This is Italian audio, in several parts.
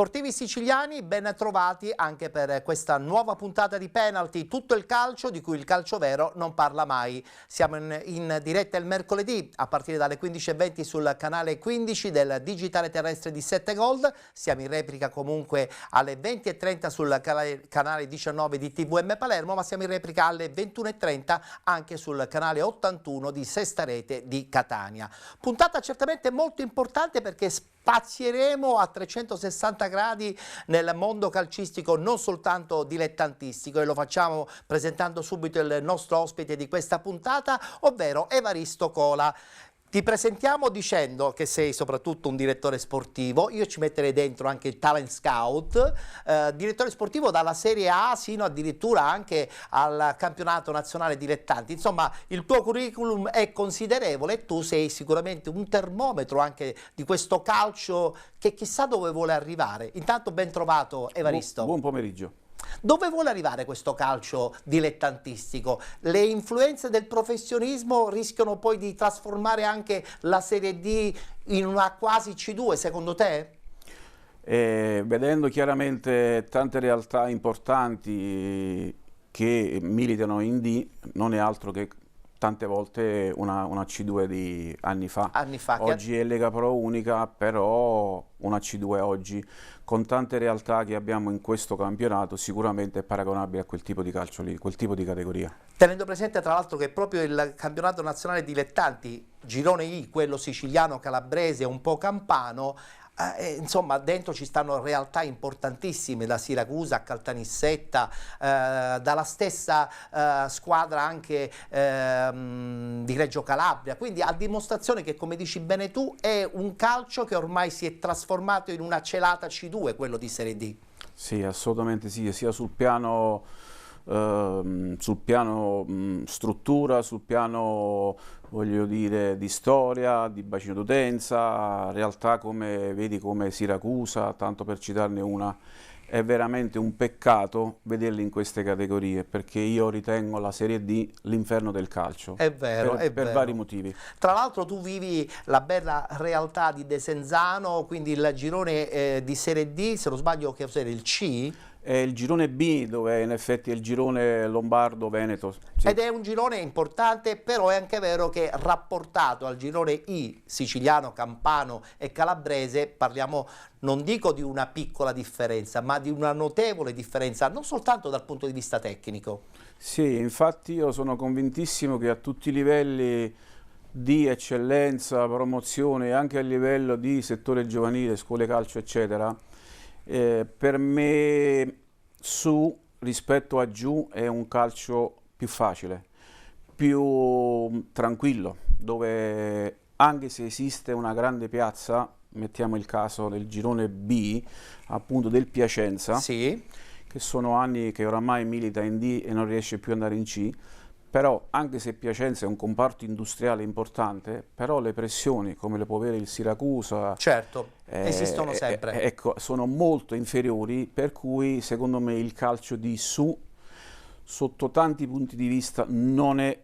Sportivi siciliani, ben trovati anche per questa nuova puntata di Penalty, tutto il calcio di cui il calcio vero non parla mai. Siamo in diretta il mercoledì a partire dalle 15:20 sul canale 15 del digitale terrestre di 7 Gold, siamo in replica comunque alle 20:30 sul canale 19 di TVM Palermo, ma siamo in replica alle 21:30 anche sul canale 81 di Sesta Rete di Catania. Puntata certamente molto importante perché spazieremo a 360 gradi nel mondo calcistico, non soltanto dilettantistico, e lo facciamo presentando subito il nostro ospite di questa puntata, ovvero Evaristo Cola. Ti presentiamo dicendo che sei soprattutto un direttore sportivo, io ci metterei dentro anche il talent scout, direttore sportivo dalla Serie A sino addirittura anche al campionato nazionale dilettanti. Insomma, il tuo curriculum è considerevole e tu sei sicuramente un termometro anche di questo calcio che chissà dove vuole arrivare. Intanto ben trovato Evaristo. Buon pomeriggio. Dove vuole arrivare questo calcio dilettantistico? Le influenze del professionismo rischiano poi di trasformare anche la Serie D in una quasi C2, secondo te? Vedendo chiaramente tante realtà importanti che militano in D, non è altro che tante volte una C2 di anni fa. Oggi è Lega Pro unica, però una C2 oggi, con tante realtà che abbiamo in questo campionato, sicuramente è paragonabile a quel tipo di calcio lì, quel tipo di categoria. Tenendo presente tra l'altro che proprio il campionato nazionale dilettanti, girone I, quello siciliano, calabrese, un po' campano, insomma dentro ci stanno realtà importantissime, da Siracusa a Caltanissetta, dalla stessa squadra anche di Reggio Calabria, quindi a dimostrazione che, come dici bene tu, è un calcio che ormai si è trasformato in una celata C2, quello di Serie D. Sì, assolutamente sì, sia sul piano struttura, sul piano, voglio dire, di storia, di bacino d'utenza, realtà come vedi come Siracusa, tanto per citarne una. È veramente un peccato vederli in queste categorie, perché io ritengo la Serie D l'inferno del calcio. È vero, per vari motivi. Tra l'altro tu vivi la bella realtà di Desenzano, quindi il girone di Serie D, se non sbaglio che cos'era il C? È il girone B, dove in effetti è il girone lombardo-veneto. Sì. Ed è un girone importante, però è anche vero che rapportato al girone I, siciliano, campano e calabrese, parliamo, non dico di una piccola differenza, ma di una notevole differenza, non soltanto dal punto di vista tecnico. Sì, infatti io sono convintissimo che a tutti i livelli di eccellenza, promozione, anche a livello di settore giovanile, scuole calcio, eccetera, per me su rispetto a giù è un calcio più facile, più tranquillo, dove anche se esiste una grande piazza, mettiamo il caso del girone B, appunto del Piacenza, sì, che sono anni che oramai milita in D e non riesce più ad andare in C, però anche se Piacenza è un comparto industriale importante, però le pressioni come le può avere il Siracusa, certo, esistono sempre. Ecco, sono molto inferiori, per cui secondo me il calcio di su, sotto tanti punti di vista, non è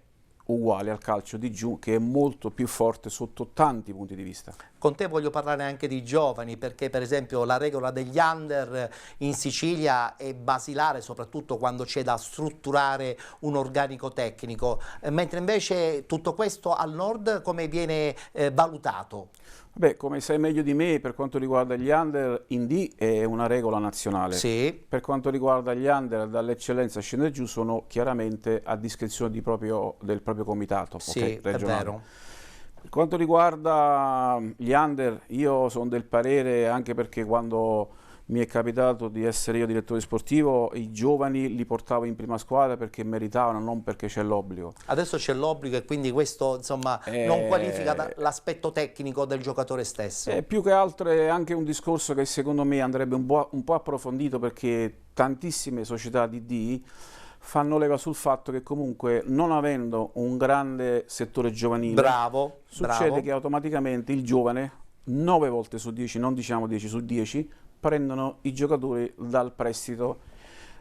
uguale al calcio di giù, che è molto più forte sotto tanti punti di vista. Con te voglio parlare anche di giovani, perché per esempio la regola degli under in Sicilia è basilare, soprattutto quando c'è da strutturare un organico tecnico, mentre invece tutto questo al nord come viene valutato? Beh, come sai meglio di me, per quanto riguarda gli under, in D è una regola nazionale. Sì. Per quanto riguarda gli under, dall'eccellenza a scendere giù, sono chiaramente a discrezione del proprio comitato, sì, okay, regionale. È vero. Per quanto riguarda gli under, io sono del parere, anche perché quando mi è capitato di essere io direttore sportivo, i giovani li portavo in prima squadra perché meritavano, non perché c'è l'obbligo. Adesso c'è l'obbligo e quindi questo insomma non qualifica l'aspetto tecnico del giocatore stesso. Più che altro è anche un discorso che secondo me andrebbe un po' approfondito, perché tantissime società di D fanno leva sul fatto che comunque, non avendo un grande settore giovanile, succede che automaticamente il giovane 9 volte su 10, non diciamo 10 su 10, prendono i giocatori dal prestito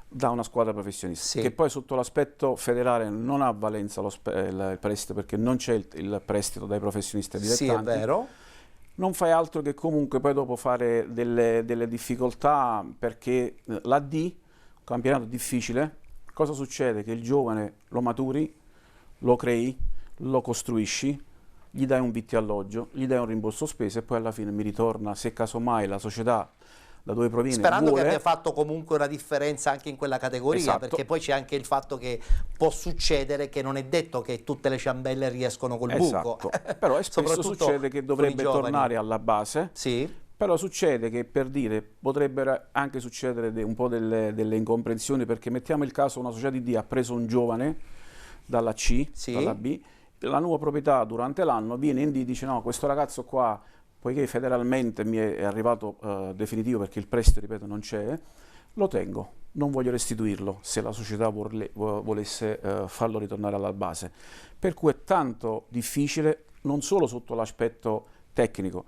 da una squadra professionista, sì, che poi sotto l'aspetto federale non ha valenza il prestito, perché non c'è il prestito dai professionisti dilettanti. Sì, è vero. non fai altro che comunque poi dopo fare delle difficoltà, perché la D, un campionato difficile, cosa succede? Che il giovane lo maturi, lo crei, lo costruisci, gli dai un vitto e alloggio, gli dai un rimborso spese e poi alla fine mi ritorna, se casomai la società da dove proviene Sperando vuole. che abbia fatto comunque una differenza anche in quella categoria, Esatto. perché poi c'è anche il fatto che può succedere che non è detto che tutte le ciambelle riescono col buco. Esatto, però spesso succede che dovrebbe tornare alla base, sì. però succede che, per dire, potrebbero anche succedere un po' delle incomprensioni, perché mettiamo il caso, una società di D ha preso un giovane dalla C, sì, dalla B, la nuova proprietà durante l'anno viene in D e dice no, questo ragazzo qua, poiché federalmente mi è arrivato definitivo perché il prestito, ripeto, non c'è, lo tengo, non voglio restituirlo se la società volesse farlo ritornare alla base. Per cui è tanto difficile, non solo sotto l'aspetto tecnico,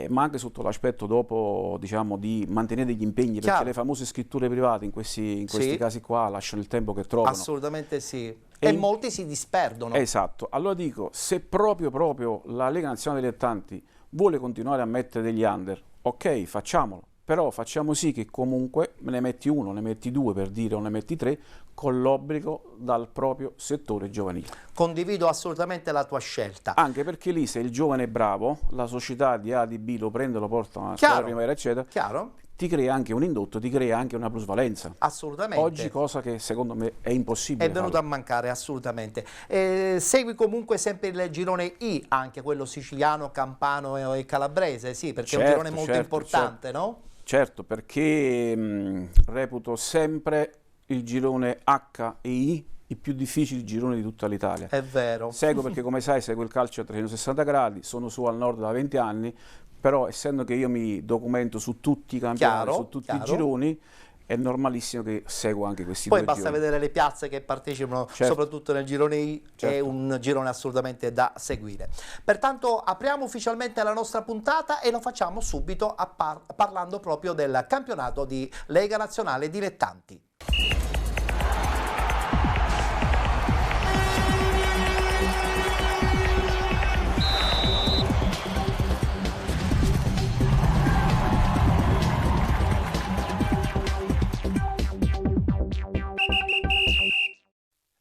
ma anche sotto l'aspetto dopo, diciamo, di mantenere gli impegni, perché le famose scritture private in questi sì, casi qua lasciano il tempo che trovano. Assolutamente sì. E molti si disperdono. Esatto. Allora dico, se proprio la Lega Nazionale Dilettanti vuole continuare a mettere degli under, ok, facciamolo, però facciamo sì che comunque ne metti uno, ne metti due, per dire, o ne metti tre, con l'obbligo dal proprio settore giovanile. Condivido assolutamente la tua scelta. Anche perché lì, se il giovane è bravo, la società di A, di B lo prende, lo porta a una squadra primavera, eccetera, ti crea anche un indotto, ti crea anche una plusvalenza. Assolutamente. Oggi, cosa che secondo me è impossibile. È venuto a mancare, assolutamente. Segui comunque sempre il girone I, anche quello siciliano, campano e calabrese, sì, perché è un girone molto importante, no? Certo, perché reputo sempre il girone H e I i più difficili gironi di tutta l'Italia. È vero. Seguo perché, come sai, seguo il calcio a 360 gradi, sono su al nord da 20 anni, però essendo che io mi documento su tutti i campionati, su tutti i gironi, è normalissimo che seguo anche questi due gironi. Poi basta vedere le piazze che partecipano, soprattutto nel girone I, è un girone assolutamente da seguire. Pertanto apriamo ufficialmente la nostra puntata e lo facciamo subito parlando proprio del campionato di Lega Nazionale Dilettanti.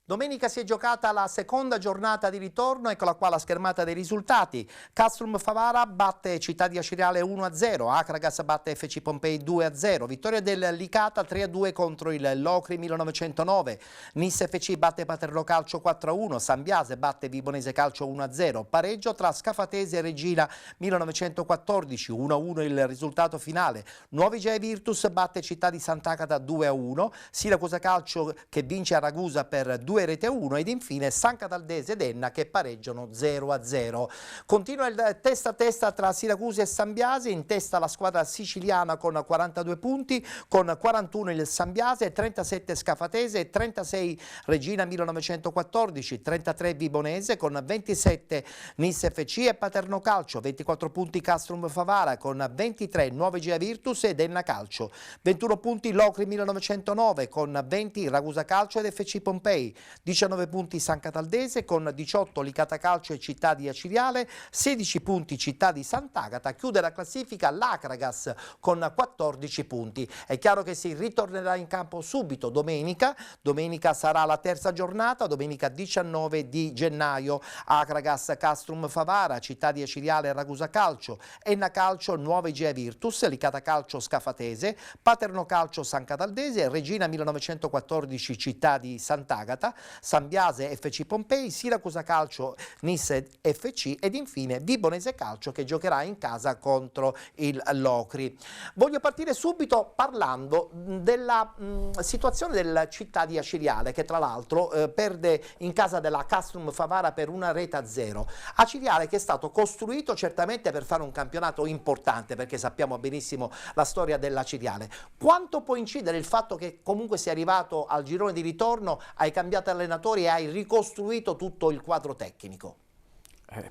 Domenica si è giocata la seconda giornata di ritorno, eccola qua la schermata dei risultati. Castrum Favara batte Città di Acireale 1-0, Acragas batte FC Pompei 2-0, vittoria del Licata 3-2 contro il Locri 1909, Nis FC batte Paterno Calcio 4-1, Sambiase batte Vibonese Calcio 1-0, pareggio tra Scafatese e Regina 1914, 1-1 il risultato finale, Nuovi Gei Virtus batte Città di Sant'Agata 2-1, Siracusa Calcio che vince a Ragusa per 2 rete 1 ed infine San Cataldese ed Enna che pareggiano 0-0. Continua il testa a testa tra Siracusa e Sambiase, in testa la squadra siciliana con 42 punti, con 41 il Sambiase, 37 Scafatese, 36 Regina 1914, 33 Vibonese con 27 Nis FC e Paterno Calcio, 24 punti Castrum Favara con 23 Nuovi Gea Virtus ed Enna Calcio, 21 punti Locri 1909 con 20 Ragusa Calcio ed FC Pompei, 19 punti San Cataldese con 18 Licata Calcio e Città di Acireale, 16 punti Città di Sant'Agata, chiude la classifica l'Acragas con 14 punti. È chiaro che si ritornerà in campo subito domenica sarà la terza giornata, domenica 19 di gennaio, Acragas Castrum Favara, Città di Acireale Ragusa Calcio, Enna Calcio Nuovi Gea Virtus, Licata Calcio Scafatese, Paterno Calcio San Cataldese, Regina 1914 Città di Sant'Agata, Sambiase FC Pompei, Siracusa Calcio Nis FC ed infine Vibonese Calcio che giocherà in casa contro il Locri. Voglio partire subito parlando della situazione del Città di Acireale che tra l'altro perde in casa della Castrum Favara per 1-0. Acireale che è stato costruito certamente per fare un campionato importante, perché sappiamo benissimo la storia dell'Acireale. Quanto può incidere il fatto che comunque sia arrivato al girone di ritorno, hai cambiato allenatori e hai ricostruito tutto il quadro tecnico?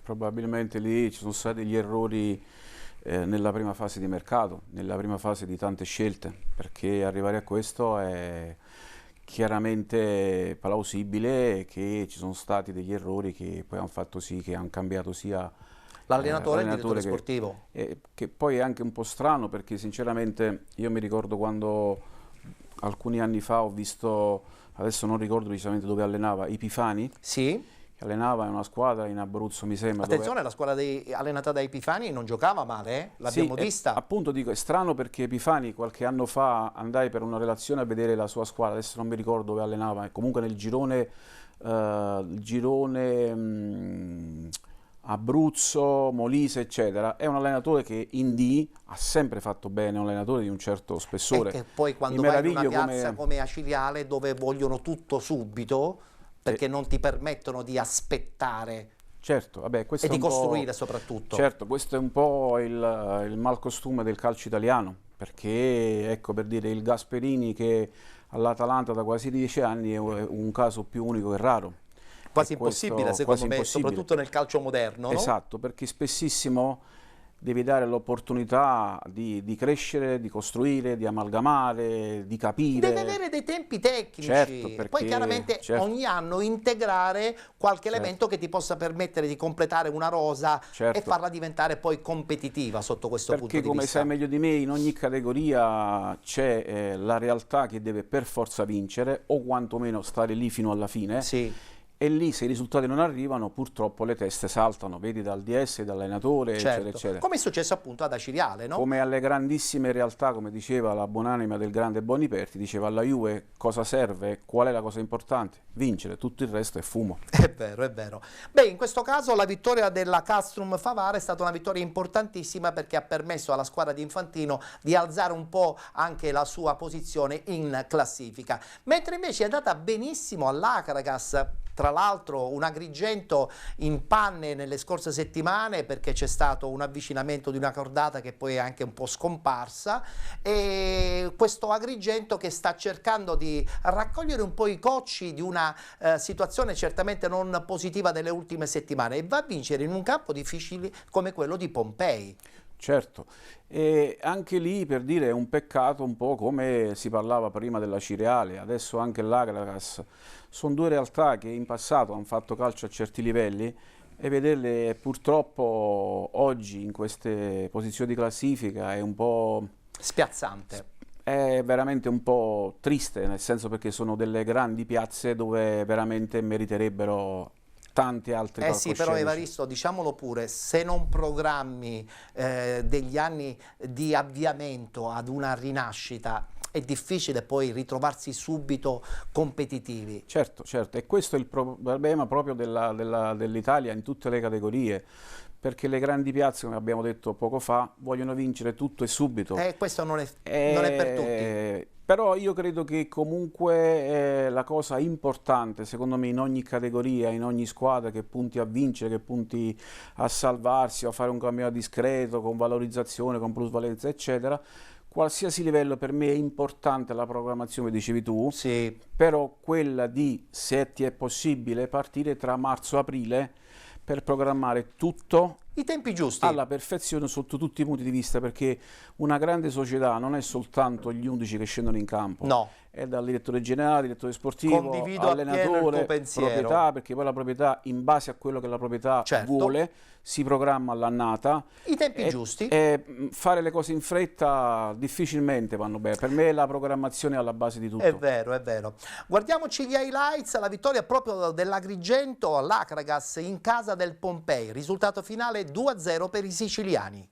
Probabilmente lì ci sono stati gli errori nella prima fase di mercato, nella prima fase di tante scelte, perché arrivare a questo è chiaramente plausibile che ci sono stati degli errori che poi hanno fatto sì che hanno cambiato sia L'allenatore e il direttore sportivo. Che poi è anche un po' strano, perché sinceramente io mi ricordo quando alcuni anni fa ho visto, adesso non ricordo precisamente dove allenava, Epifani. Sì. Allenava in una squadra in Abruzzo, mi sembra. Attenzione, la squadra allenata da Epifani non giocava male, l'abbiamo vista. Appunto dico, è strano, perché Epifani qualche anno fa andai per una relazione a vedere la sua squadra, adesso non mi ricordo dove allenava, comunque nel girone, Abruzzo, Molise, eccetera. È un allenatore che in D ha sempre fatto bene, è un allenatore di un certo spessore. E poi quando vai in una piazza come Acireale, dove vogliono tutto subito, perché non ti permettono di aspettare, certo, vabbè, questo e di costruire soprattutto. Certo, questo è un po' il malcostume del calcio italiano, perché, ecco, per dire, il Gasperini che all'Atalanta da quasi 10 anni è un caso più unico che raro. Quasi impossibile, secondo me, soprattutto nel calcio moderno. Esatto, no? Perché spessissimo devi dare l'opportunità di crescere, di costruire, di amalgamare, di capire. Deve avere dei tempi tecnici, certo, perché, poi chiaramente ogni anno integrare qualche elemento che ti possa permettere di completare una rosa e farla diventare poi competitiva sotto questo punto di vista. Perché, come sai meglio di me, in ogni categoria c'è la realtà che deve per forza vincere, o quantomeno stare lì fino alla fine. Sì. E lì, se i risultati non arrivano, purtroppo le teste saltano, vedi, dal DS, dall'allenatore, eccetera, eccetera. Come è successo appunto ad Acireale, no? Come alle grandissime realtà, come diceva la buonanima del grande Boniperti, diceva alla Juve cosa serve, qual è la cosa importante? Vincere, tutto il resto è fumo. È vero, è vero. Beh, in questo caso la vittoria della Castrum Favara è stata una vittoria importantissima, perché ha permesso alla squadra di Infantino di alzare un po' anche la sua posizione in classifica. Mentre invece è andata benissimo all'Acragas, tra l'altro un Agrigento in panne nelle scorse settimane, perché c'è stato un avvicinamento di una cordata che poi è anche un po' scomparsa, e questo Agrigento che sta cercando di raccogliere un po' i cocci di una situazione certamente non positiva delle ultime settimane, e va a vincere in un campo difficile come quello di Pompei. Certo, e anche lì, per dire, è un peccato, un po' come si parlava prima della Cireale, adesso anche l'Agragas. Sono due realtà che in passato hanno fatto calcio a certi livelli, e vederle purtroppo oggi in queste posizioni di classifica è un po' spiazzante. È veramente un po' triste, nel senso, perché sono delle grandi piazze dove veramente meriterebbero tanti altri palcoscenici. Sì, però Evaristo, diciamolo pure, se non programmi degli anni di avviamento ad una rinascita, è difficile poi ritrovarsi subito competitivi. Certo, certo, e questo è il problema proprio dell'Italia in tutte le categorie, perché le grandi piazze, come abbiamo detto poco fa, vogliono vincere tutto e subito. Questo non è per tutti. Però io credo che comunque la cosa importante, secondo me, in ogni categoria, in ogni squadra che punti a vincere, che punti a salvarsi, a fare un cammino discreto, con valorizzazione, con plusvalenza, eccetera, qualsiasi livello, per me è importante la programmazione, dicevi tu, sì. Però quella di, se ti è possibile, partire tra marzo e aprile per programmare tutto i tempi giusti alla perfezione sotto tutti i punti di vista, perché una grande società non è soltanto gli 11 che scendono in campo, no, è dal direttore generale, direttore sportivo, condivido allenatore, proprietà, perché poi la proprietà, in base a quello che la proprietà vuole, si programma all'annata. I tempi giusti. E fare le cose in fretta difficilmente vanno bene. Per me la programmazione è alla base di tutto. È vero, è vero. Guardiamoci gli highlights, la vittoria proprio dell'Agrigento all'Acragas in casa del Pompei. Risultato finale 2-0 per i siciliani.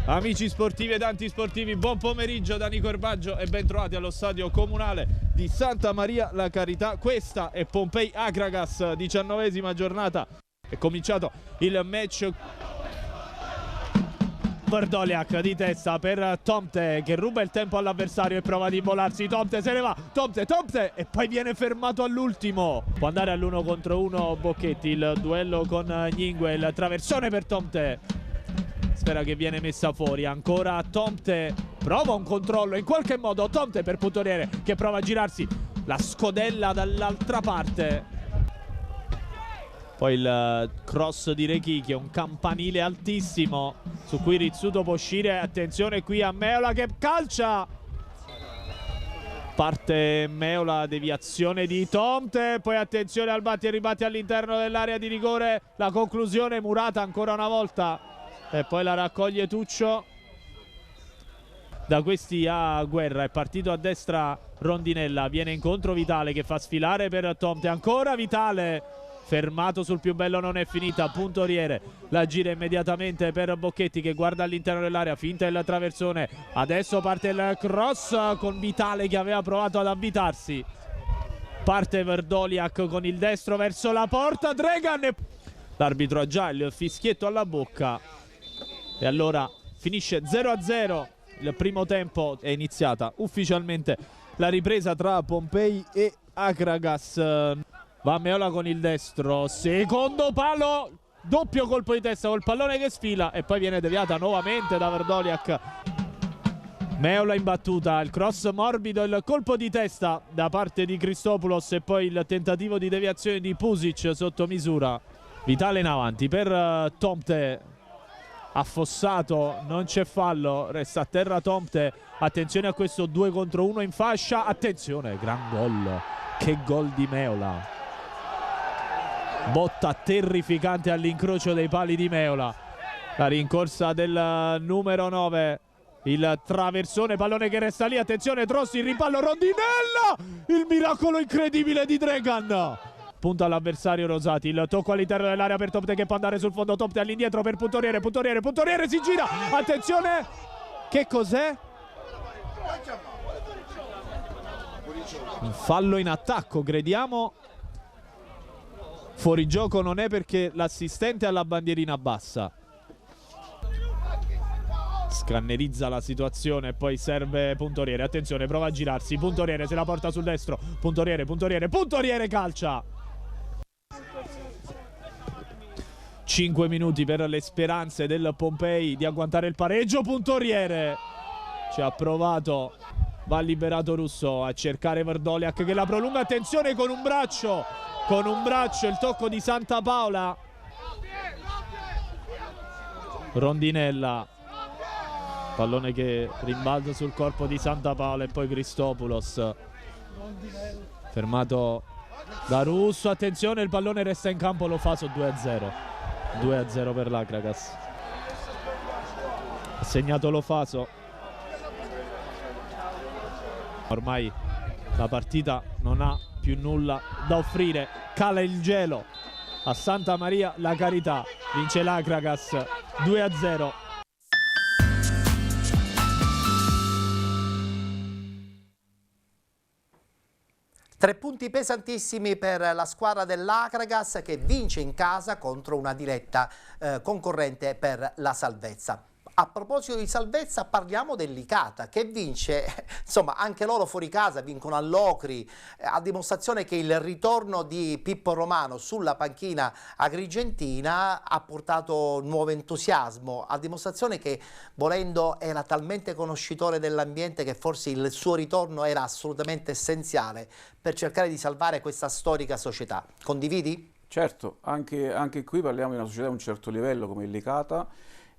Amici sportivi ed antisportivi, buon pomeriggio da Nico Erbaggio e ben trovati allo stadio comunale di Santa Maria la Carità. Questa è Pompei Acragas, 19ª giornata. È cominciato il match. Verdoliak di testa per Tomte che ruba il tempo all'avversario e prova ad immolarsi. Tomte se ne va, Tomte e poi viene fermato all'ultimo. Può andare all'1 contro 1 Bocchetti, il duello con Gningue, il traversone per Tomte. Sfera che viene messa fuori, ancora Tomte prova un controllo in qualche modo, Tomte per Putoriere che prova a girarsi, la scodella dall'altra parte. Poi il cross di Rechichi, un campanile altissimo su cui Rizzuto può uscire. Attenzione qui a Meola che calcia. Parte Meola, deviazione di Tomte. Poi attenzione al batti e ribatti all'interno dell'area di rigore. La conclusione Murata ancora una volta. E poi la raccoglie Tuccio. Da questi a Guerra, è partito a destra Rondinella. Viene incontro Vitale che fa sfilare per Tomte. Ancora Vitale. Fermato sul più bello, non è finita. Puntoriere la gira immediatamente per Bocchetti che guarda all'interno dell'area, finta il traversone. Adesso parte il cross con Vitale che aveva provato ad avvitarsi. Parte Verdoliak con il destro verso la porta. Dragan. L'arbitro ha già il fischietto alla bocca. E allora finisce 0-0. Il primo tempo, è iniziata ufficialmente la ripresa tra Pompei e Akragas. Va Meola con il destro, secondo palo, doppio colpo di testa col pallone che sfila e poi viene deviata nuovamente da Verdoliak. Meola in battuta, il cross morbido, il colpo di testa da parte di Christopoulos e poi il tentativo di deviazione di Pusic sotto misura. Vitale in avanti per Tomte, affossato, non c'è fallo, resta a terra Tomte. Attenzione a questo 2 contro 1 in fascia, attenzione, gran gol, che gol di Meola. Botta terrificante all'incrocio dei pali di Meola. La rincorsa del numero 9. Il traversone, pallone che resta lì. Attenzione Trossi, il rimpallo, Rondinella. Il miracolo incredibile di Dragan. Punta all'avversario Rosati. Il tocco all'interno dell'area per Tomte che può andare sul fondo. Tomte all'indietro per Puntoriere. Puntoriere si gira. Attenzione. Che cos'è? Un fallo in attacco, crediamo. Fuori gioco non è perché l'assistente ha la bandierina bassa. Scannerizza la situazione e poi serve Puntoriere. Attenzione, prova a girarsi. Puntoriere se la porta sul destro. Puntoriere calcia. 5 minuti per le speranze del Pompei di agguantare il pareggio. Puntoriere ci ha provato. Va liberato Russo a cercare Verdoliak che la prolunga. Attenzione con un braccio. Il tocco di Santapaola. Rondinella, pallone che rimbalza sul corpo di Santapaola e poi Christopoulos fermato da Russo. Attenzione, il pallone resta in campo, lo fa su 2-0. 2-0 per l'Akragas. Ha segnato Lofaso. Ormai la partita non ha più nulla da offrire. Cala il gelo a Santa Maria la Carità. Vince l'Akragas 2-0. Tre punti pesantissimi per la squadra dell'Akragas che vince in casa contro una diretta concorrente per la salvezza. A proposito di salvezza parliamo del Licata che vince, insomma anche loro fuori casa vincono all'Ocri, a dimostrazione che il ritorno di Pippo Romano sulla panchina agrigentina ha portato nuovo entusiasmo, a dimostrazione che volendo era talmente conoscitore dell'ambiente che forse il suo ritorno era assolutamente essenziale per cercare di salvare questa storica società. Condividi? Certo, anche qui parliamo di una società di un certo livello come il Licata.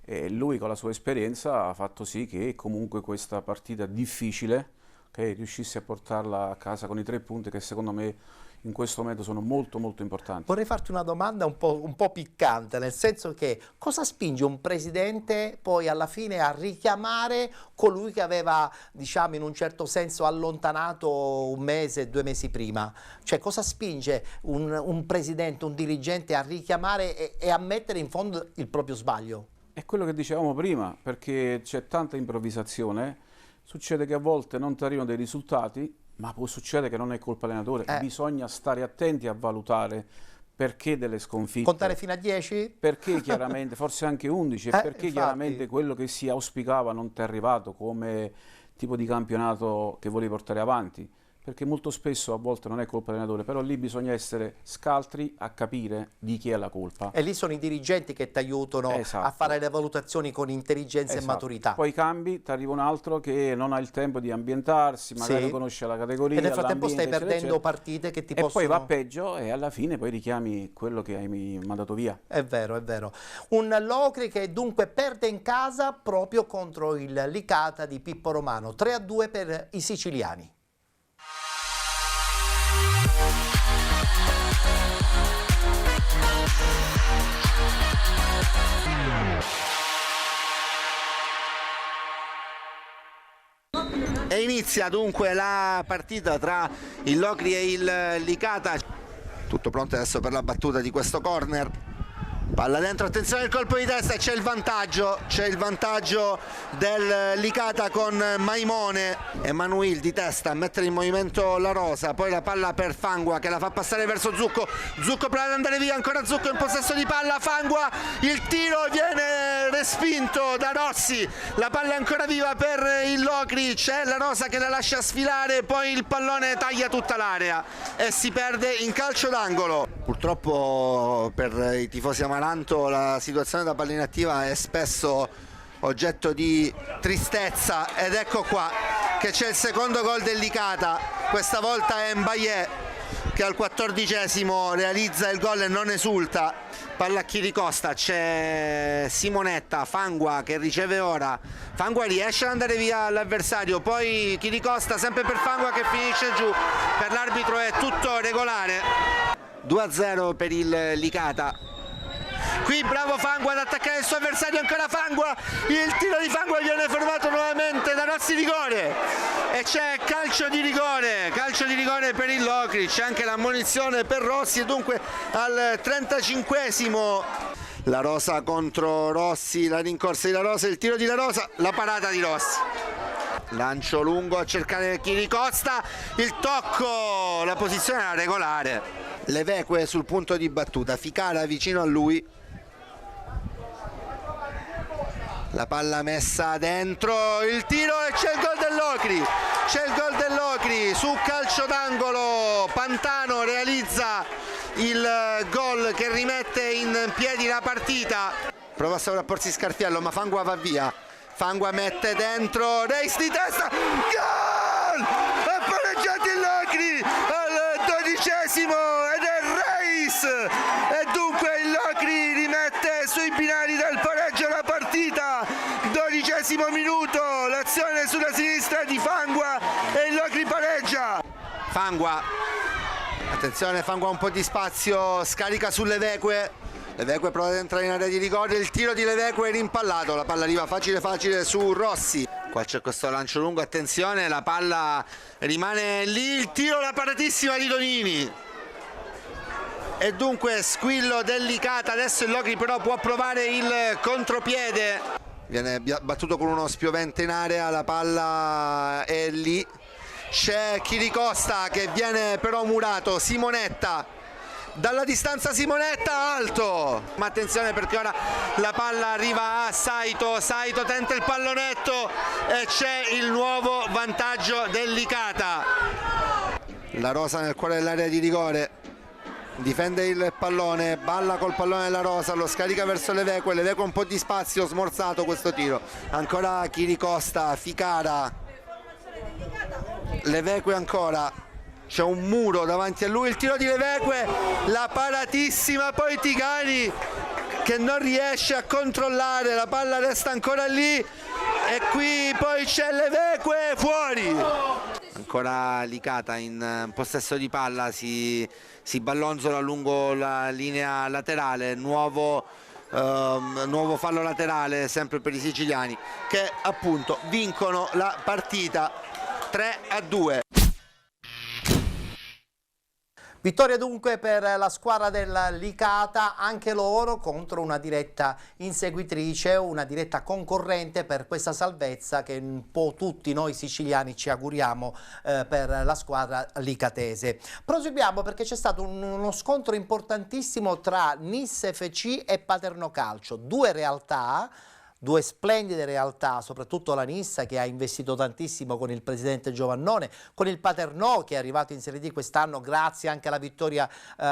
E lui con la sua esperienza ha fatto sì che comunque questa partita difficile riuscisse a portarla a casa con i 3 punti che secondo me in questo momento sono molto importanti. Vorrei farti una domanda un po' piccante, nel senso che cosa spinge un presidente poi alla fine a richiamare colui che aveva, diciamo, in un certo senso allontanato 1 mese, 2 mesi prima? Cioè cosa spinge un presidente, un dirigente a richiamare e a mettere in fondo il proprio sbaglio? È quello che dicevamo prima, perché c'è tanta improvvisazione, succede che a volte non ti arrivano dei risultati, ma può succedere che non è colpa dell'allenatore, bisogna stare attenti a valutare perché delle sconfitte. Contare fino a 10? Perché chiaramente, forse anche 11, perché infatti. Chiaramente quello che si auspicava non ti è arrivato come tipo di campionato che volevi portare avanti. perché molto spesso a volte non è colpa dell'allenatore, però lì bisogna essere scaltri a capire di chi è la colpa. E lì sono i dirigenti che ti aiutano a fare le valutazioni con intelligenza e maturità. Poi cambi, ti arriva un altro che non ha il tempo di ambientarsi, magari non conosce la categoria. E nel frattempo stai perdendo partite che ti possono... E poi va peggio e alla fine poi richiami quello che hai mandato via. È vero, è vero. Un Locri che dunque perde in casa proprio contro il Licata di Pippo Romano. 3-2 per i siciliani. E inizia dunque la partita tra il Locri e il Licata. Tutto pronto adesso per la battuta di questo corner. Palla dentro, attenzione al colpo di testa, c'è il vantaggio del Licata con Maimone. Emanuele di testa a mettere in movimento la rosa, poi la palla per Fangua che la fa passare verso Zucco. Zucco prova ad andare via, ancora Zucco in possesso di palla, Fangua, il tiro viene respinto da Rossi, la palla è ancora viva per il Locri, c'è la rosa che la lascia sfilare, poi il pallone taglia tutta l'area e si perde in calcio d'angolo. Purtroppo per i tifosi Amaranto la situazione da palla inattiva è spesso oggetto di tristezza ed ecco qua che c'è il secondo gol del Licata, questa volta è Mbaye che al 14esimo realizza il gol e non esulta. Palla a Chiricosta, c'è Simonetta, Fangua che riceve ora, Fangua riesce ad andare via l'avversario, poi Chiricosta sempre per Fangua che finisce giù, per l'arbitro è tutto regolare. 2-0 per il Licata. Qui bravo Fangua ad attaccare il suo avversario, ancora Fangua, il tiro di Fangua viene fermato nuovamente da Rossi, rigore e c'è calcio di rigore per il Locri, c'è anche l'ammonizione per Rossi e dunque al 35esimo la rosa contro Rossi, la rincorsa di La Rosa, il tiro di La Rosa, la parata di Rossi. Lancio lungo a cercare Chiricosta, il tocco, la posizione era regolare. Leveque sul punto di battuta, Ficara vicino a lui, la palla messa dentro, il tiro e c'è il gol del Locri, su calcio d'angolo Pantano realizza il gol che rimette in piedi la partita, prova a sovrapporsi Scarfiello ma Fangua va via, Fangua mette dentro, Reis di testa, gol! Ha pareggiato il Locri al 12esimo ed è Reis e dunque il Locri rimette sui binari del pareggio la partita. 12esimo minuto, l'azione sulla sinistra di Fangua e il Locri pareggia. Fangua, attenzione, Fangua un po' di spazio, scarica su Leveque. Leveque prova ad entrare in area di rigore, il tiro di Leveque è rimpallato, la palla arriva facile su Rossi. Qua c'è questo lancio lungo, attenzione, la palla rimane lì, il tiro, la paratissima di Donini. E dunque squillo del Licata, adesso il Locri però può provare il contropiede. Viene battuto con uno spiovente in area, la palla è lì. C'è Chiricosta che viene però murato, Simonetta. Dalla distanza Simonetta, alto, ma attenzione perché ora la palla arriva a Saito tenta il pallonetto e c'è il nuovo vantaggio del Licata. La Rosa nel cuore dell'area di rigore, difende il pallone, balla col pallone La Rosa, lo scarica verso Leveque un po' di spazio, smorzato questo tiro, ancora Chiricosta, Ficara, Leveque ancora. C'è un muro davanti a lui, il tiro di Leveque, la paratissima, poi Ticani che non riesce a controllare, la palla resta ancora lì e qui poi c'è Leveque fuori. Ancora Licata in possesso di palla, si ballonzola lungo la linea laterale, nuovo fallo laterale sempre per i siciliani che appunto vincono la partita 3-2. Vittoria dunque per la squadra del Licata, anche loro contro una diretta inseguitrice, una diretta concorrente per questa salvezza che un po' tutti noi siciliani ci auguriamo per la squadra licatese. Proseguiamo perché c'è stato uno scontro importantissimo tra Nis FC e Paterno Calcio, due realtà due splendide realtà, soprattutto la Nissa che ha investito tantissimo con il presidente Giovannone, con il Paternò che è arrivato in Serie D quest'anno grazie anche alla vittoria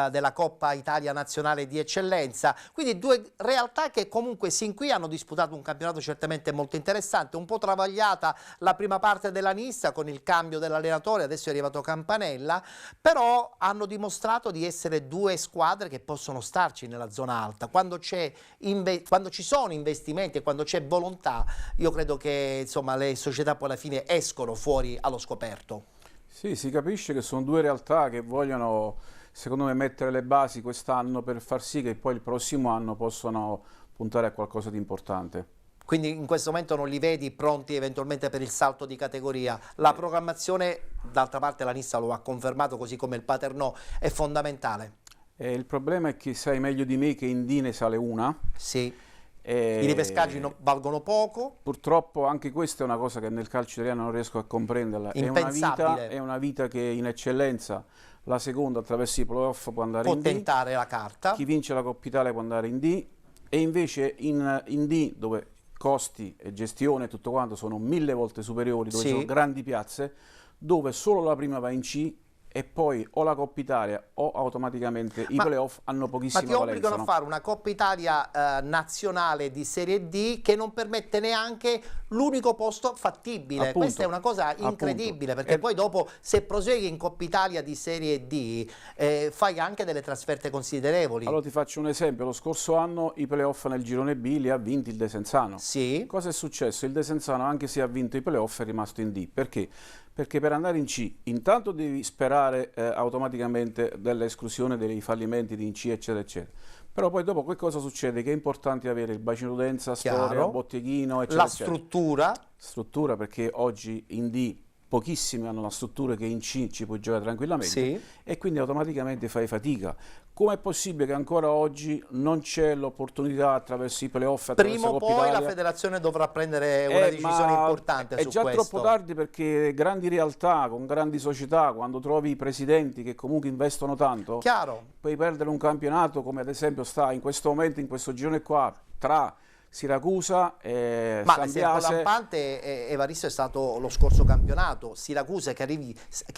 della Coppa Italia Nazionale di Eccellenza. Quindi due realtà che comunque sin qui hanno disputato un campionato certamente molto interessante, un po' travagliata la prima parte della Nissa con il cambio dell'allenatore, adesso è arrivato Campanella, però hanno dimostrato di essere due squadre che possono starci nella zona alta. Quando ci sono investimenti e quando c'è volontà, io credo che insomma le società poi alla fine escono fuori allo scoperto. Sì, si capisce che sono due realtà che vogliono, secondo me, mettere le basi quest'anno per far sì che poi il prossimo anno possano puntare a qualcosa di importante. Quindi in questo momento non li vedi pronti eventualmente per il salto di categoria. La programmazione, d'altra parte la Nissa lo ha confermato, così come il Paternò, è fondamentale. Il problema è che sai meglio di me che in D ne sale una. Sì. I ripescaggi valgono poco. Purtroppo anche questa è una cosa che nel calcio italiano non riesco a comprenderla. Impensabile. È una vita che in Eccellenza la seconda attraverso i playoff può andare in D. Può tentare la carta. Chi vince la Coppa Italia può andare in D. E invece in D, dove costi e gestione e tutto quanto sono 1000 volte superiori, dove sono grandi piazze, dove solo la prima va in C e poi o la Coppa Italia o automaticamente i playoff hanno pochissima valenza. Ma ti obbligano a fare una Coppa Italia nazionale di Serie D che non permette neanche l'unico posto fattibile. Appunto, questa è una cosa incredibile, perché poi dopo se prosegui in Coppa Italia di Serie D fai anche delle trasferte considerevoli. Allora ti faccio un esempio: lo scorso anno i playoff nel girone B li ha vinti il Desenzano. Sì. Cosa è successo? Il Desenzano, anche se ha vinto i playoff, è rimasto in D. Perché? Perché per andare in C intanto devi sperare automaticamente dell'esclusione dei fallimenti di in C, eccetera, eccetera. Però poi dopo che cosa succede? Che è importante avere il bacino d'utenza, storia, botteghino, eccetera, la struttura. Struttura, perché oggi in D pochissimi hanno la struttura che in C ci puoi giocare tranquillamente, e quindi automaticamente fai fatica. Com'è possibile che ancora oggi non c'è l'opportunità attraverso i playoff, attraverso Prima o Coppa poi Italia? La federazione dovrà prendere una decisione importante su questo. È già troppo tardi, perché grandi realtà con grandi società, quando trovi i presidenti che comunque investono tanto, puoi perdere un campionato come ad esempio sta in questo momento, in questo girone qua, tra Siracusa e ma Sambiase. lampante Evaristo è stato lo scorso campionato, Siracusa che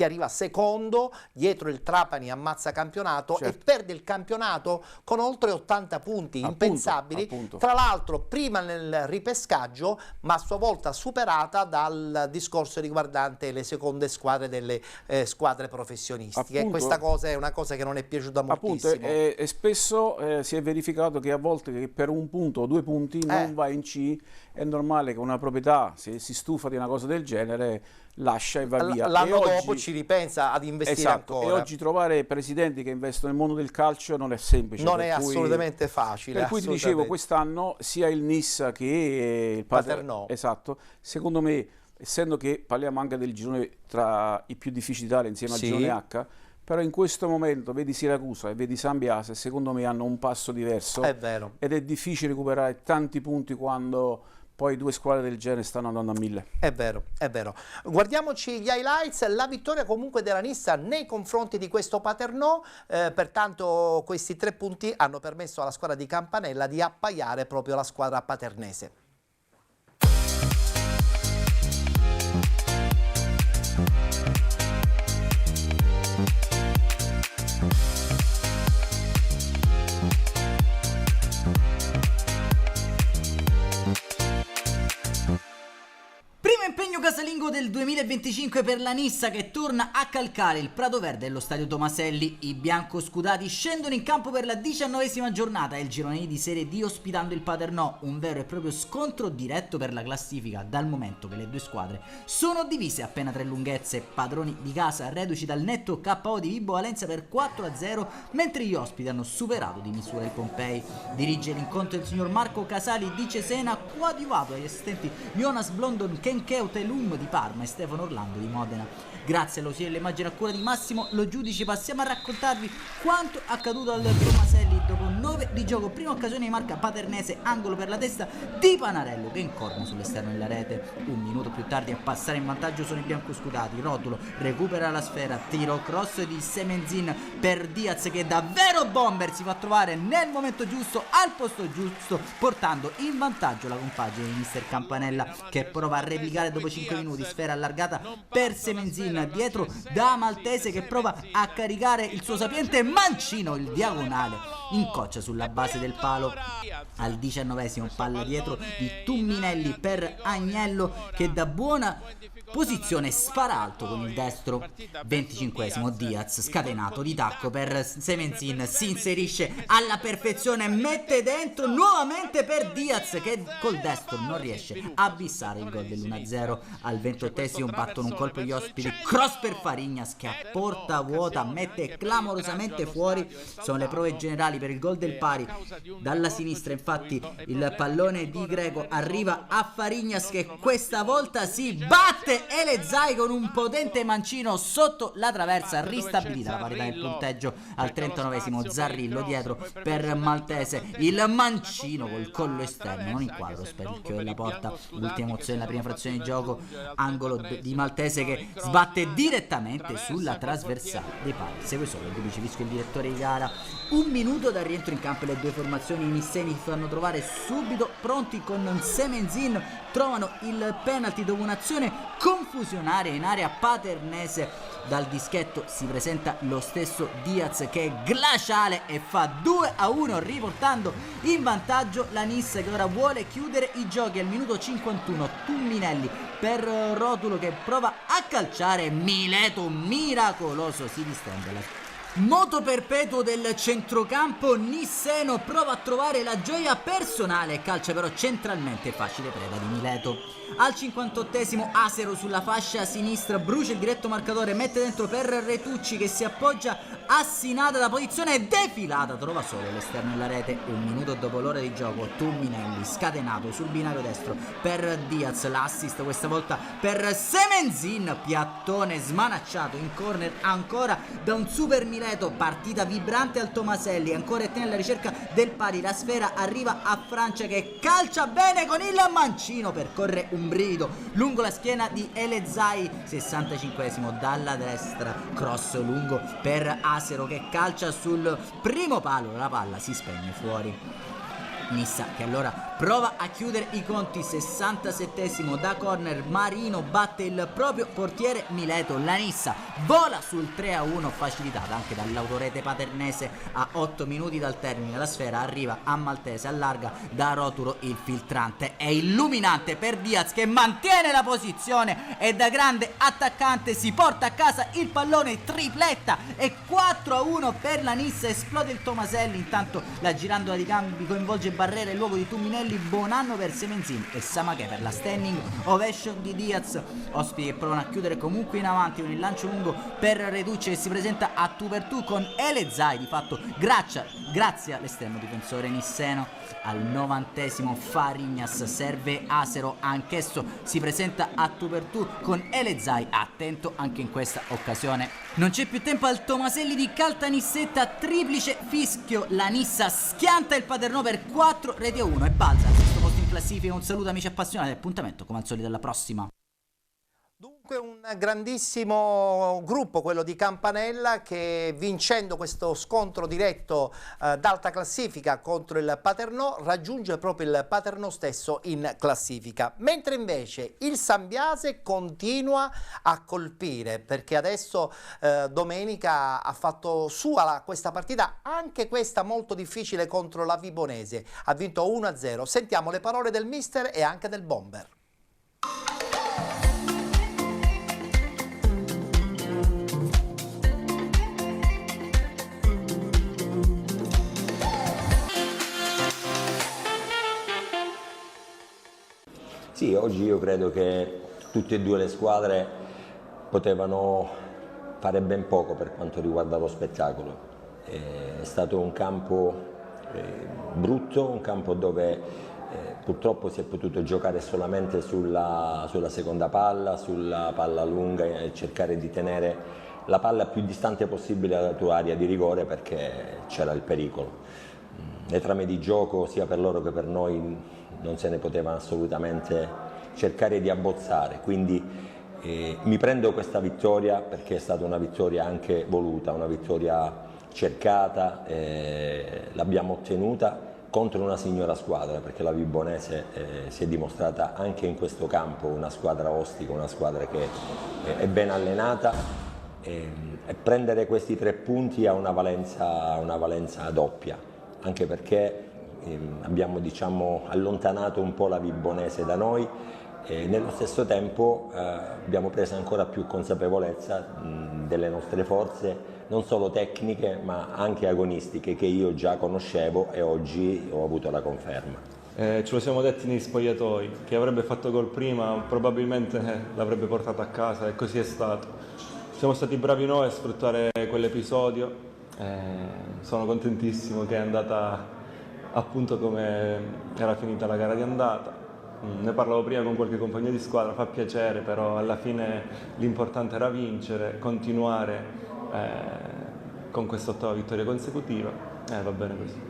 arriva secondo dietro il Trapani, ammazza campionato e perde il campionato con oltre 80 punti, impensabili, tra l'altro prima nel ripescaggio, ma a sua volta superata dal discorso riguardante le seconde squadre delle squadre professionistiche. E questa cosa è una cosa che non è piaciuta moltissimo. E spesso si è verificato che a volte che per un punto o 2 punti non va in C. È normale che una proprietà, se si stufa di una cosa del genere, lascia e va via. L'anno dopo ci ripensa ad investire ancora. E oggi trovare presidenti che investono nel mondo del calcio non è semplice. Non è assolutamente facile. Per cui ti dicevo, quest'anno sia il Nissa che il Paternò, secondo me, essendo che parliamo anche del girone tra i più difficili d'Italia insieme al girone H, però in questo momento vedi Siracusa e vedi Sambiase, secondo me hanno un passo diverso. È vero. Ed è difficile recuperare tanti punti quando poi due squadre del genere stanno andando a 1000. È vero, è vero. Guardiamoci gli highlights, la vittoria comunque della Nissa nei confronti di questo Paternò, pertanto questi 3 punti hanno permesso alla squadra di Campanella di appaiare proprio la squadra paternese. Impegno casalingo del 2025 per la Nissa, che torna a calcare il Prato Verde dello stadio Tomaselli. I biancoscudati scendono in campo per la 19ª giornata e il girone di Serie D ospitando il Paternò, un vero e proprio scontro diretto per la classifica, dal momento che le due squadre sono divise appena 3 lunghezze. Padroni di casa reduci dal netto KO di Vibo Valenza per 4-0, mentre gli ospiti hanno superato di misura il Pompei. Dirige l'incontro il signor Marco Casali di Cesena, coadiuvato agli assistenti Jonas Blondon, Kenkeu Telum di Parma e Stefano Orlando di Modena. Grazie all'ausilio dell'immagine a cura di Massimo Lo Giudici passiamo a raccontarvi quanto accaduto al Tomaselli dopo 9 di gioco. Prima occasione di marca Paternese, angolo per la testa di Panarello che incorna sull'esterno della rete. Un minuto più tardi a passare in vantaggio sono i biancoscudati. Rotulo recupera la sfera, tiro cross di Semenzin per Diaz che davvero bomber si fa trovare nel momento giusto al posto giusto, portando in vantaggio la compagine di mister Campanella che prova a replicare dopo 5 minuti. Sfera allargata per Semenzin, dietro da Maltese che prova a caricare il suo sapiente mancino, il diagonale incoccia sulla base del palo. Al 19esimo palla dietro di Tumminelli per Agnello che da buona posizione spara alto con il destro. 25esimo Diaz scatenato di tacco per Semenzin, si inserisce alla perfezione, mette dentro nuovamente per Diaz che col destro non riesce a bissare il gol dell'1-0. Al 28esimo battono un colpo gli ospiti, cross per Fariñas che a porta vuota mette clamorosamente fuori. Sono le prove generali per il gol del pari. Dalla sinistra infatti il pallone di Greco arriva a Fariñas che questa volta si batte Elezai con un potente mancino sotto la traversa, ristabilita la parità del punteggio. Al 39esimo Zarrillo dietro per Maltese, il mancino col collo esterno non inquadro sparecchio della porta. Ultima emozione della prima frazione di gioco, angolo di Maltese che sbatte direttamente sulla trasversale dei pali. Segue solo il Giudice Visco, il direttore di gara. Un minuto dal rientro in campo, le due formazioni nisseni si fanno trovare subito pronti con Semenzin, trovano il penalty dopo un'azione confusionaria in area paternese. Dal dischetto si presenta lo stesso Diaz che è glaciale e fa 2-1 riportando in vantaggio la Nissa che ora vuole chiudere i giochi. Al minuto 51 Tumminelli per Rotulo che prova a calciare, Mileto miracoloso si distende la moto perpetuo del centrocampo nisseno, prova a trovare la gioia personale, calcia però centralmente, facile preda di Mileto. Al 58esimo Asero sulla fascia sinistra, brucia il diretto marcatore, mette dentro per Retucci che si appoggia a Sinada da posizione defilata, trova solo l'esterno della rete. Un minuto dopo l'ora di gioco Tumminelli scatenato sul binario destro per Diaz, l'assist questa volta per Semenzin, piattone smanacciato in corner ancora da un super Mileto, partita vibrante al Tomaselli, ancora e alla ricerca del pari, la sfera arriva a Francia che calcia bene con il mancino, percorre un brivido lungo la schiena di Elezai. 65esimo dalla destra, cross lungo per Asero che calcia sul primo palo, la palla si spegne fuori. Nissa che allora prova a chiudere i conti. 67esimo da corner, Marino batte il proprio portiere Mileto, la Nissa vola sul 3-1 facilitata anche dall'autorete paternese. A 8 minuti dal termine la sfera arriva a Maltese, allarga da Roturo, il filtrante è illuminante per Diaz che mantiene la posizione e da grande attaccante si porta a casa il pallone, tripletta e 4-1 per la Nissa. Esplode il Tomaselli, intanto la girandola di cambi coinvolge Barrera in luogo di Tumminelli, buon anno per Semenzin e Samaché per la standing ovation di Diaz. Ospiti che provano a chiudere comunque in avanti con il lancio lungo per Reducci che si presenta a tu per tu con Elezai di fatto grazie all'esterno difensore nisseno. Al 90esimo Fariñas serve Asero, anch'esso si presenta a tu per tu con Elezai, attento anche in questa occasione. Non c'è più tempo al Tomaselli di Caltanissetta, triplice fischio, la Nissa schianta il Paternò per 4 reti a 1 e balza al sesto posto in classifica. Un saluto amici appassionati, appuntamento come al solito alla prossima. Dunque un grandissimo gruppo quello di Campanella che vincendo questo scontro diretto d'alta classifica contro il Paternò raggiunge proprio il Paternò stesso in classifica, mentre invece il Sambiase continua a colpire perché adesso domenica ha fatto sua questa partita, anche questa molto difficile contro la Vibonese, ha vinto 1-0. Sentiamo le parole del mister e anche del bomber. Sì, oggi io credo che tutte e due le squadre potevano fare ben poco per quanto riguarda lo spettacolo. È stato un campo brutto, un campo dove Purtroppo si è potuto giocare solamente sulla seconda palla, sulla palla lunga e cercare di tenere la palla più distante possibile dalla tua area di rigore perché c'era il pericolo. Le trame di gioco sia per loro che per noi non se ne potevano assolutamente cercare di abbozzare, quindi mi prendo questa vittoria perché è stata una vittoria anche voluta, una vittoria cercata, l'abbiamo ottenuta contro una signora squadra, perché la Vibonese si è dimostrata anche in questo campo una squadra ostica, una squadra che è ben allenata, e prendere questi 3 punti ha una valenza doppia, anche perché abbiamo, diciamo, allontanato un po' la Vibonese da noi e nello stesso tempo abbiamo preso ancora più consapevolezza delle nostre forze, non solo tecniche ma anche agonistiche, che io già conoscevo e oggi ho avuto la conferma. Ce lo siamo detti negli spogliatoi, chi avrebbe fatto gol prima probabilmente l'avrebbe portato a casa, e così è stato. Siamo stati bravi noi a sfruttare quell'episodio, sono contentissimo che è andata appunto come era finita la gara di andata. Ne parlavo prima con qualche compagno di squadra, fa piacere, però alla fine l'importante era vincere, continuare con questa 8ª vittoria consecutiva, va bene così.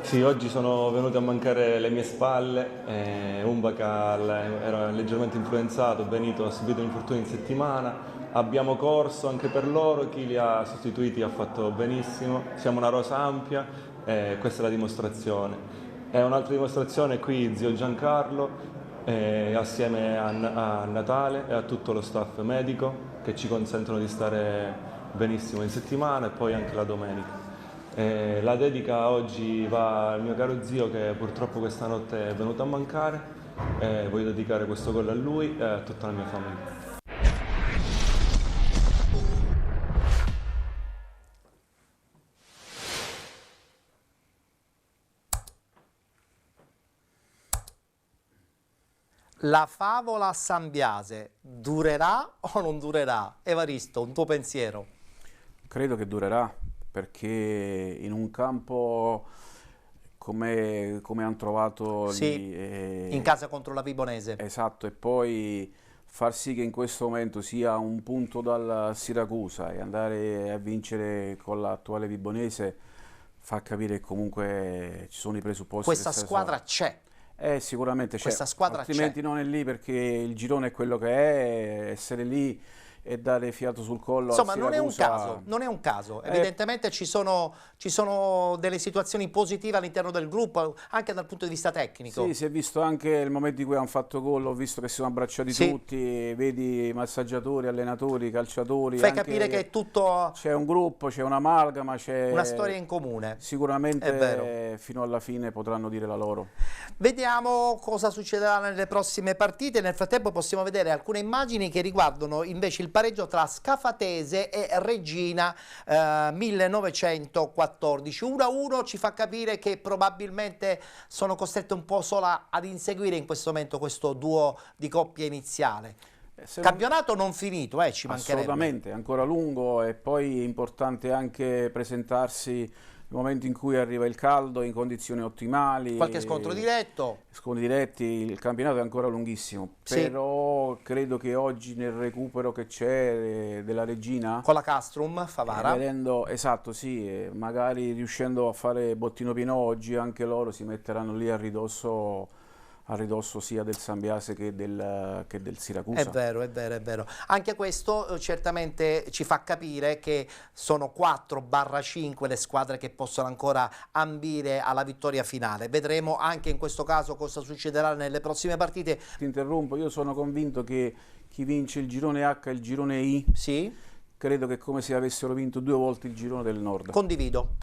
Sì, oggi sono venute a mancare le mie spalle, Umbaka era leggermente influenzato, Benito ha subito un infortunio in settimana, abbiamo corso anche per loro, chi li ha sostituiti ha fatto benissimo, siamo una rosa ampia, questa è la dimostrazione. È un'altra dimostrazione qui zio Giancarlo, assieme a Natale e a tutto lo staff medico che ci consentono di stare benissimo in settimana e poi anche la domenica. La dedica oggi va al mio caro zio che purtroppo questa notte è venuto a mancare, voglio dedicare questo gol a lui e a tutta la mia famiglia. La favola Sambiase durerà o non durerà? Evaristo, un tuo pensiero? Credo che durerà, perché in un campo come hanno trovato sì, lì, in casa contro la Vibonese. Esatto, e poi far sì che in questo momento sia un punto dal Siracusa e andare a vincere con l'attuale Vibonese fa capire che comunque ci sono i presupposti. Questa squadra c'è. Sicuramente c'è, questa squadra altrimenti non è lì, perché il girone è quello che è, essere lì e dare fiato sul collo. Insomma, al non è un Siracusa. caso, non è un caso. Evidentemente ci sono delle situazioni positive all'interno del gruppo, anche dal punto di vista tecnico. Sì, si è visto anche il momento in cui hanno fatto gol, ho visto che si sono abbracciati tutti, vedi massaggiatori, allenatori, calciatori. Fai capire che è tutto... C'è un gruppo, c'è un'amalgama, c'è... una storia in comune. Sicuramente fino alla fine potranno dire la loro. Vediamo cosa succederà nelle prossime partite. Nel frattempo possiamo vedere alcune immagini che riguardano invece il pareggio tra Scafatese e Reggina 1914. 1-1 ci fa capire che probabilmente sono costrette un po' sola ad inseguire in questo momento questo duo di coppia iniziale. Campionato non finito, ci mancherebbe. Assolutamente, ancora lungo, e poi è importante anche presentarsi nel momento in cui arriva il caldo in condizioni ottimali. Qualche scontro diretto. Scontri diretti, il campionato è ancora lunghissimo, però credo che oggi nel recupero che c'è della Reggina con la Castrum Favara, vedendo, esatto, sì, magari riuscendo a fare bottino pieno oggi, anche loro si metteranno lì a ridosso sia del Sambiase che del Siracusa. È vero, è vero, è vero. Anche questo certamente ci fa capire che sono 4/5 le squadre che possono ancora ambire alla vittoria finale. Vedremo anche in questo caso cosa succederà nelle prossime partite. Ti interrompo, io sono convinto che chi vince il girone H e il girone I, credo che è come se avessero vinto 2 volte il girone del Nord. Condivido,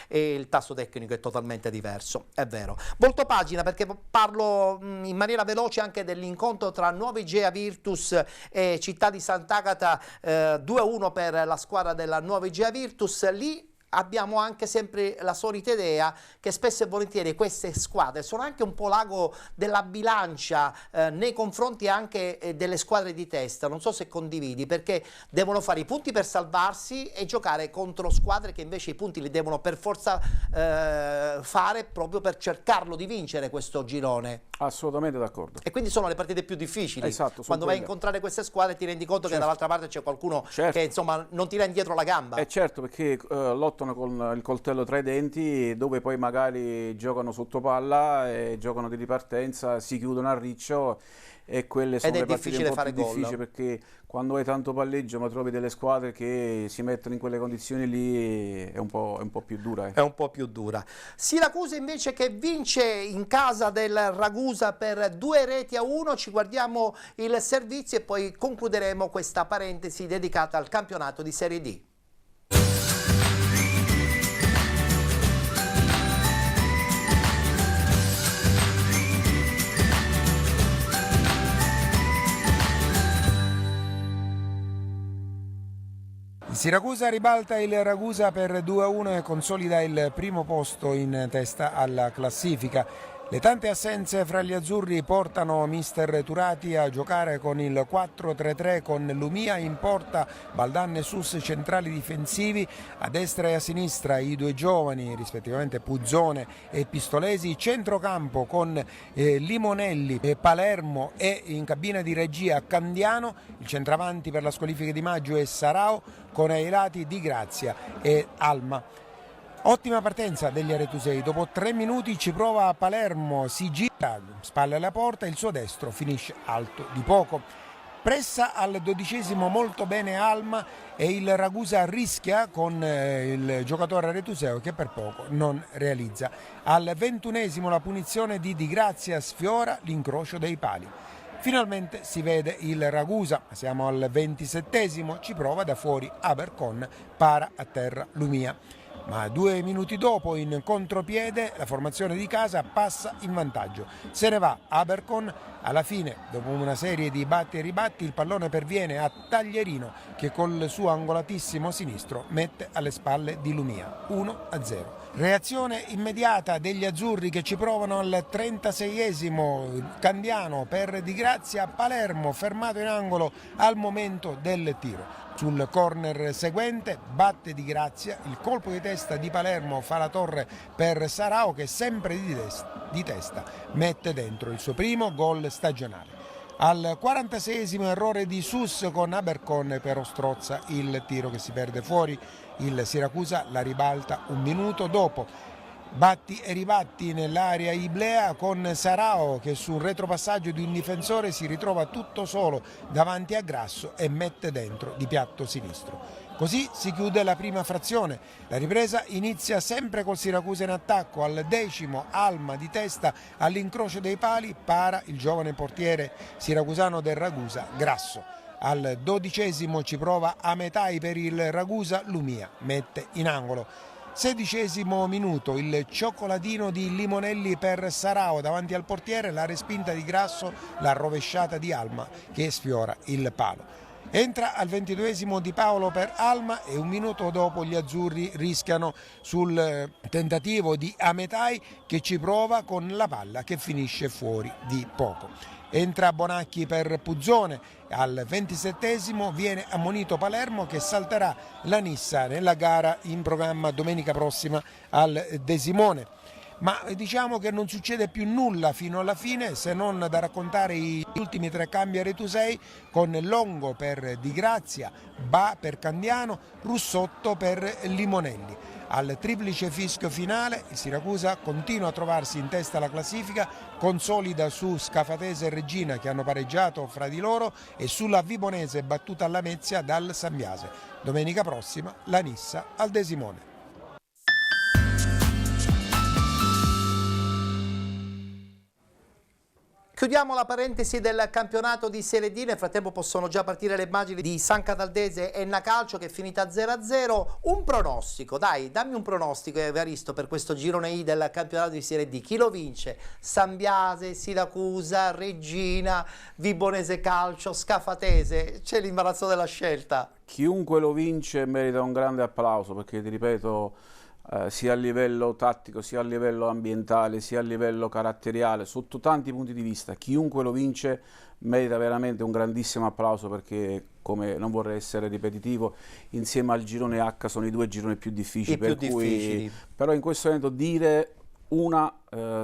e il tasso tecnico è totalmente diverso, è vero. Volto pagina perché parlo in maniera veloce anche dell'incontro tra Nuova Igea Virtus e Città di Sant'Agata, 2-1 per la squadra della Nuova Igea Virtus. Lì abbiamo anche sempre la solita idea che spesso e volentieri queste squadre sono anche un po' l'ago della bilancia nei confronti anche delle squadre di testa. Non so se condividi, perché devono fare i punti per salvarsi e giocare contro squadre che invece i punti li devono per forza fare proprio per cercarlo di vincere questo girone. Assolutamente d'accordo. E quindi sono le partite più difficili. Esatto, quando vai a incontrare queste squadre ti rendi conto che dall'altra parte c'è qualcuno che insomma non tira indietro la gamba. Certo, perché lottano con il coltello tra i denti, dove poi magari giocano sotto palla e giocano di ripartenza, si chiudono a riccio, e quelle sono le partite un po' più difficili, perché quando hai tanto palleggio ma trovi delle squadre che si mettono in quelle condizioni lì è un po' più dura. È un po' più dura. Siracusa invece che vince in casa del Ragusa per 2-1. Ci guardiamo il servizio e poi concluderemo questa parentesi dedicata al campionato di Serie D. Siracusa ribalta il Ragusa per 2-1 e consolida il primo posto in testa alla classifica. Le tante assenze fra gli azzurri portano mister Turati a giocare con il 4-3-3 con Lumia in porta, Baldan e Sus centrali difensivi, a destra e a sinistra i due giovani rispettivamente Puzzone e Pistolesi, centrocampo con Limonelli, Palermo e in cabina di regia Candiano, il centravanti per la squalifica di maggio è Sarao con ai lati Di Grazia e Alma. Ottima partenza degli aretusei, dopo 3 minuti ci prova Palermo, si gira, spalle alla porta, il suo destro finisce alto di poco. Pressa al 12° molto bene Alma e il Ragusa rischia con il giocatore aretuseo che per poco non realizza. Al 21° la punizione di Di Grazia sfiora l'incrocio dei pali. Finalmente si vede il Ragusa, siamo al 27°, ci prova da fuori Abercon, para a terra Lumia. Ma 2 minuti dopo in contropiede la formazione di casa passa in vantaggio. Se ne va Abercon, alla fine dopo una serie di batti e ribatti il pallone perviene a Taglierino che col suo angolatissimo sinistro mette alle spalle di Lumia 1-0. Reazione immediata degli azzurri che ci provano al 36°, Candiano per Di Grazia, Palermo fermato in angolo al momento del tiro. Sul corner seguente batte Di Grazia, il colpo di testa di Palermo fa la torre per Sarao che sempre di testa mette dentro il suo primo gol stagionale. Al 46° errore di Sus con Abercon però strozza il tiro che si perde fuori. Il Siracusa la ribalta un minuto dopo. Batti e ribatti nell'area Iblea con Sarao che su un retropassaggio di un difensore si ritrova tutto solo davanti a Grasso e mette dentro di piatto sinistro. Così si chiude la prima frazione. La ripresa inizia sempre col Siracusa in attacco. Al 10° Alma di testa all'incrocio dei pali, para il giovane portiere siracusano del Ragusa, Grasso. Al 12° ci prova Ametai per il Ragusa, Lumia mette in angolo. 16° minuto, il cioccolatino di Limonelli per Sarao davanti al portiere, la respinta di Grasso, la rovesciata di Alma che sfiora il palo. Entra al 22° Di Paolo per Alma e un minuto dopo gli azzurri rischiano sul tentativo di Ametai che ci prova con la palla che finisce fuori di poco. Entra Bonacchi per Puzzone, al 27° viene ammonito Palermo che salterà la Nissa nella gara in programma domenica prossima al De Simone. Ma diciamo che non succede più nulla fino alla fine se non da raccontare gli ultimi 3 cambi a Retusei con Longo per Di Grazia, Ba per Candiano, Russotto per Limonelli. Al triplice fischio finale il Siracusa continua a trovarsi in testa alla classifica, consolida su Scafatese e Regina che hanno pareggiato fra di loro e sulla Vibonese battuta alla Lamezia dal Sambiase. Domenica prossima la Nissa al De Simone. Chiudiamo la parentesi del campionato di Serie D, nel frattempo possono già partire le immagini di San Cataldese e Enna Calcio che è finita 0-0. Un pronostico, dai, dammi un pronostico Evaristo per questo girone I del campionato di Serie D. Chi lo vince? San Biase, Siracusa, Reggina, Vibonese Calcio, Scafatese? C'è l'imbarazzo della scelta. Chiunque lo vince merita un grande applauso perché, ti ripeto, sia a livello tattico, sia a livello ambientale, sia a livello caratteriale, sotto tanti punti di vista, chiunque lo vince merita veramente un grandissimo applauso perché, come non vorrei essere ripetitivo, insieme al girone H sono i due gironi più difficili, però in questo momento dire una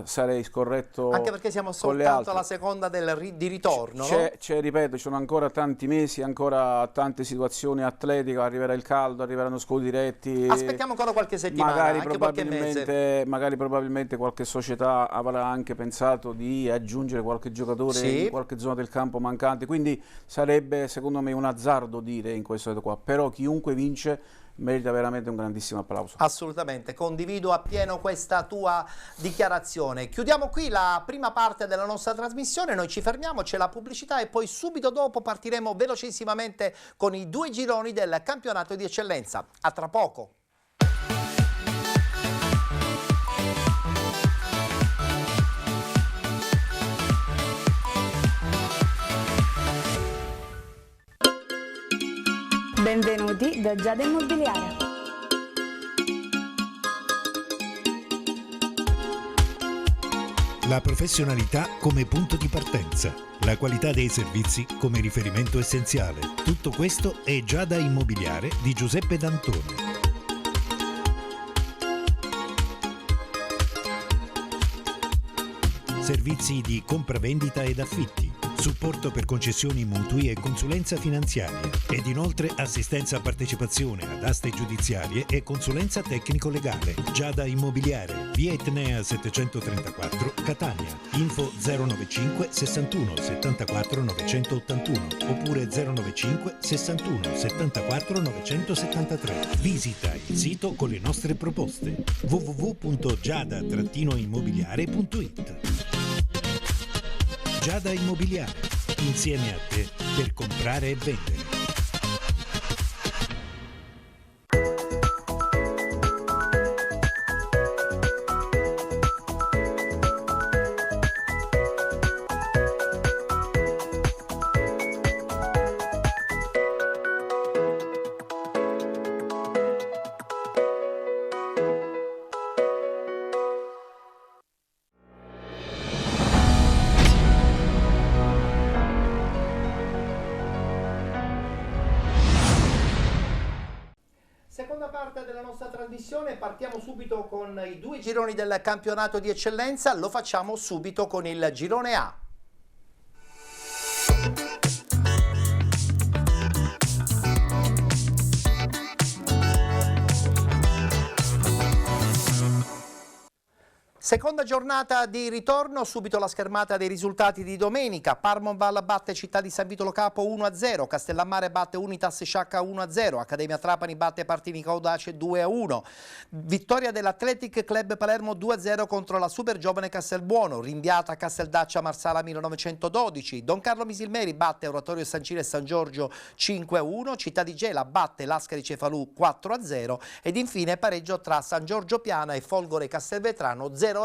sarei scorretto, anche perché siamo soltanto alla seconda di ritorno. Ripeto, ci sono ancora tanti mesi, ancora tante situazioni atletiche, arriverà il caldo, arriveranno scudi diretti. Aspettiamo ancora qualche settimana, magari probabilmente qualche società avrà anche pensato di aggiungere qualche giocatore in qualche zona del campo mancante, quindi sarebbe secondo me un azzardo dire in questo momento qua, però chiunque vince merita veramente un grandissimo applauso. Assolutamente, condivido appieno questa tua dichiarazione. Chiudiamo qui la prima parte della nostra trasmissione, noi ci fermiamo, c'è la pubblicità e poi subito dopo partiremo velocissimamente con i due gironi del campionato di eccellenza. A tra poco. Benvenuti da Giada Immobiliare. La professionalità come punto di partenza, la qualità dei servizi come riferimento essenziale. Tutto questo è Giada Immobiliare di Giuseppe D'Antoni. Servizi di compravendita ed affitti, supporto per concessioni mutui e consulenza finanziaria ed inoltre assistenza a partecipazione ad aste giudiziarie e consulenza tecnico-legale. Giada Immobiliare, via Etnea 734, Catania. Info 095 61 74 981 oppure 095 61 74 973. Visita il sito con le nostre proposte www.giada-immobiliare.it. Giada Immobiliare, insieme a te per comprare e vendere. Seconda parte della nostra trasmissione, partiamo subito con i due gironi del campionato di eccellenza, lo facciamo subito con il girone A. Seconda giornata di ritorno, subito la schermata dei risultati di domenica. Parmonval batte Città di San Vito Lo Capo 1-0, Castellammare batte Unitas Sciacca 1-0, Accademia Trapani batte Partinica Audace 2-1, vittoria dell'Athletic Club Palermo 2-0 contro la super giovane Castelbuono, rinviata Casteldaccia Marsala 1912, Don Carlo Misilmeri batte Oratorio San Ciro e San Giorgio 5-1, Città di Gela batte Lascari Cefalù 4-0 ed infine pareggio tra San Giorgio Piana e Folgore Castelvetrano 0-0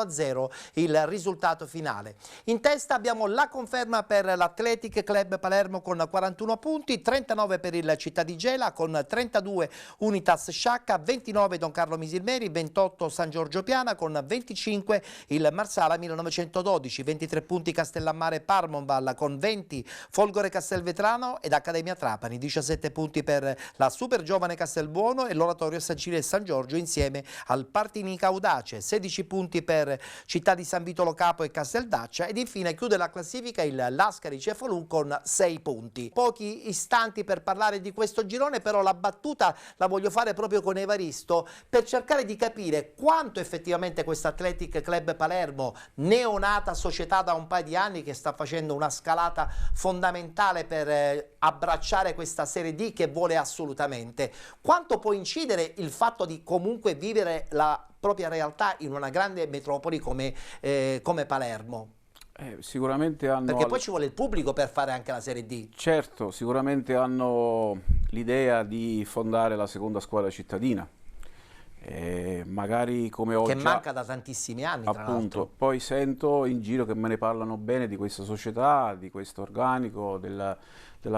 il risultato finale. In testa abbiamo la conferma per l'Athletic Club Palermo con 41 punti, 39 per il Città di Gela con 32 Unitas Sciacca, 29 Don Carlo Misilmeri, 28 San Giorgio Piana con 25 il Marsala 1912, 23 punti Castellammare Parmonval con 20 Folgore Castelvetrano ed Accademia Trapani, 17 punti per la super giovane Castelbuono e l'Oratorio San Ciro e San Giorgio insieme al Partinica Audace, 16 punti per Città di San Vito Lo Capo e Casteldaccia ed infine chiude la classifica il Lascari Cefalù con 6 punti. Pochi istanti per parlare di questo girone, però la battuta la voglio fare proprio con Evaristo per cercare di capire quanto effettivamente questa Athletic Club Palermo, neonata società da un paio di anni che sta facendo una scalata fondamentale per abbracciare questa Serie D che vuole assolutamente, quanto può incidere il fatto di comunque vivere la propria realtà in una grande metropoli come Palermo? Sicuramente hanno... Perché poi ci vuole il pubblico per fare anche la Serie D. Certo, sicuramente hanno l'idea di fondare la seconda squadra cittadina. Magari come ho che già, manca da tantissimi anni, tra appunto. l'altro. Poi sento in giro che me ne parlano bene di questa società, di questo organico, della